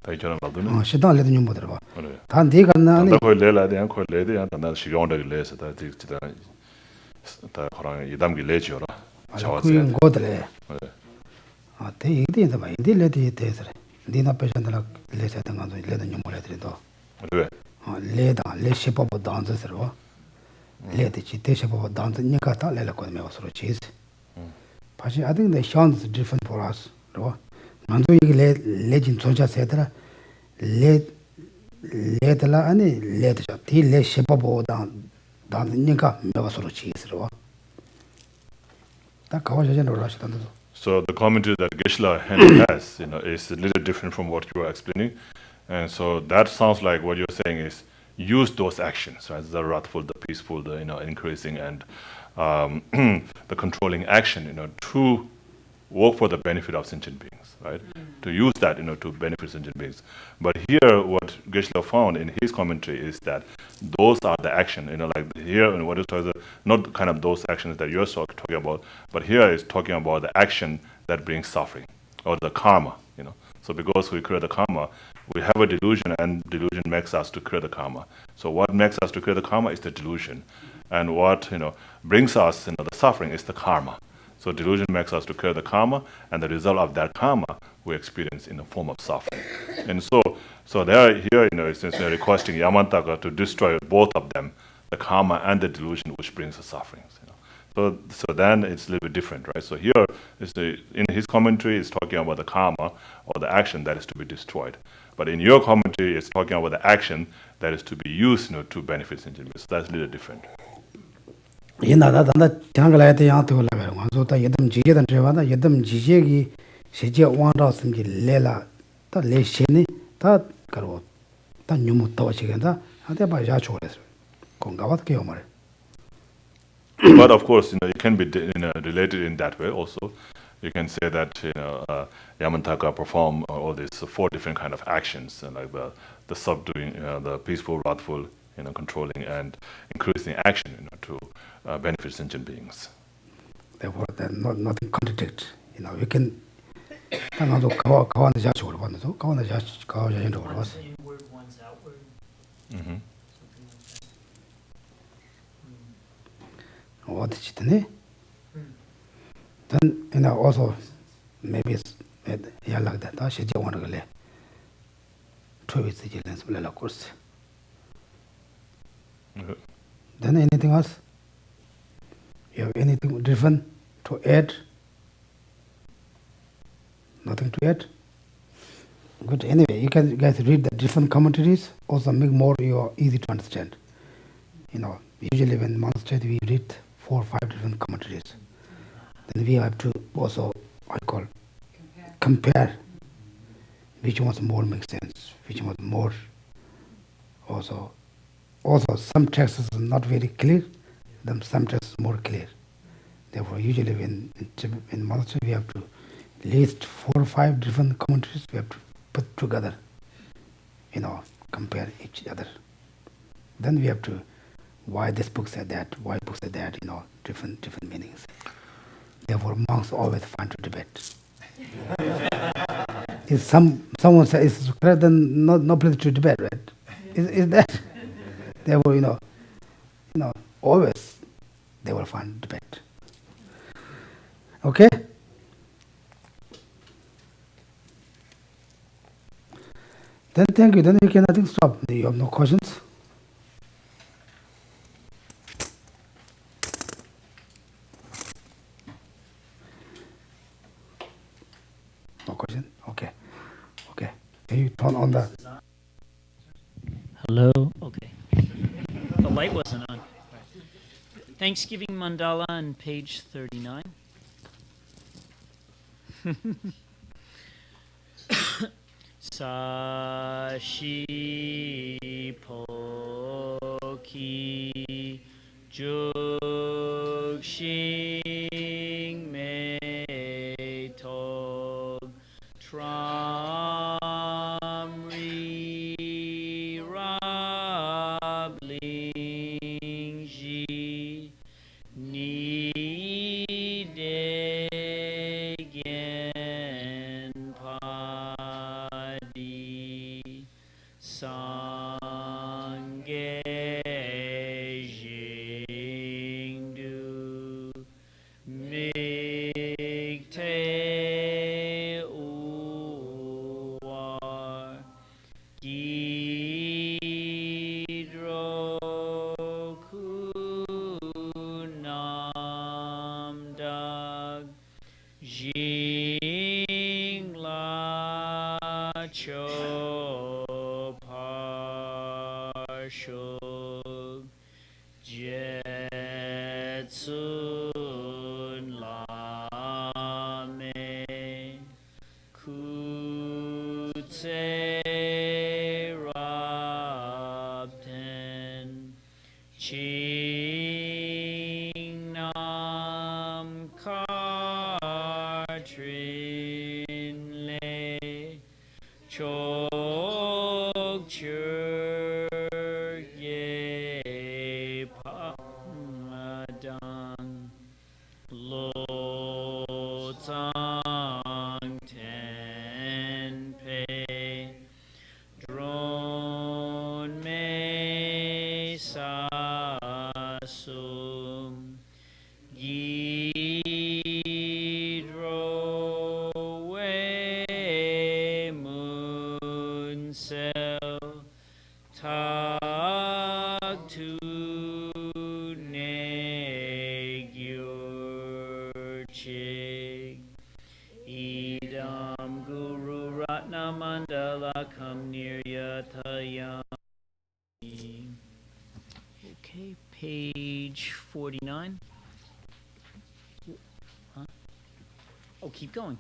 다 저런 말도는 시당 레드 좀 보더라. 그래. 단 네가 나니 다 거의 레라데 안 거의 레디 안 단다 시경원데 레스 다 지다 다 그런 이담기 레지어라. 그 거들에. 그래. 아, 대 이게 봐. 이제 레디 대서. 니나 패션들 레스 같은 거 레드 좀 몰아들이도. 왜? 레다 레시퍼버 단서로. 레디 지테셔버 단서 니가 다 레라고 메워서 치스. 사실 I think the sounds different for us. 로. 만도 이게 레진 존자 세더라. 레들라 아니 레드죠. 디 레시퍼보다 단니까 메워서 치스로. 다 가와자는 올라시던도. So the commentary that Geshe Henley has, is a little different from what you are explaining, and so that sounds like what you're saying is use those actions, right? The wrathful, the peaceful, the increasing, and the controlling action, to work for the benefit of sentient beings, right? To use that, to benefit sentient beings. But here, what Geshe found in his commentary is that those are the action, like here, and what is not kind of those actions that you're talking about, but here is talking about the action that brings suffering, or the karma, So because we create the karma, we have a delusion, and delusion makes us to create the karma. So what makes us to create the karma is the delusion, and what brings us the suffering is the karma. So delusion makes us to carry the karma, and the result of that karma we experience in the form of suffering. And so they are here, essentially requesting Yamantaka to destroy both of them, the karma and the delusion, which brings the sufferings. So then it's a little bit different, right? So here, in his commentary, it's talking about the karma or the action that is to be destroyed. But in your commentary, it's talking about the action that is to be used to benefit sentient beings. So that's a little different. Yinda da jangalaya te yang tu la ba wan so ta yedam jije dan trewa da yedam jije gi sheje wan ra sim gi lela ta le sheni ta karo ta nyumu ta wa chigen da ade ba ya chores kon ga wat ke omare. But of course, it can be related in that way also. You can say that Yamantaka perform all these 4 different kind of actions, like the subduing, the peaceful, wrathful, controlling, and increasing action, to benefit sentient beings. Therefore, nothing contradicts. We can. Tangazo kawan ja chor ban so kawan ja kawan ja ndo was. One's inward, one's outward. Mm-hmm. What is it? Then also maybe it's yeah like that. I should want to go. True with the lens, of course. Then anything else? You have anything different to add? Nothing to add? Good. Anyway, you guys read the different commentaries, also make more easy to understand. Usually when monastery we read 4 or 5 different commentaries. Then we have to also, compare which ones more make sense, which ones more also some texts are not very clear, then some texts are more clear. Therefore, usually in monastery we have to list 4 or 5 different commentaries we have to put together, compare each other. Then we have to, why this book said that, why book said that, different meanings. Therefore, monks always find to debate. If someone says it's correct, then no place to debate, right? Is that? Therefore, always they will find debate. Okay? Then thank you. Then you can, I think, stop. You have no questions? No question? Okay. Can you turn on the... Hello? Okay. The light wasn't on. Thanksgiving Mandala on page 39. Sashi Poki Jugshing Me Tog Tramri Rabling Ji Ni Degen Padi Sangye Jingdu Migte Uwar Gidro Kunam Dag Jing La Cho Parshog Jetsun Lame Kutse Rabten Ching Nam Katrin Le Chok Chur Ye Pamadang Lo Tang Ten Pe Drone Me Sa Sum Gi sel tak tu negyur chig idam guru ratna mandala kam niryatayam. Okay, page 49. Huh? Oh, keep going.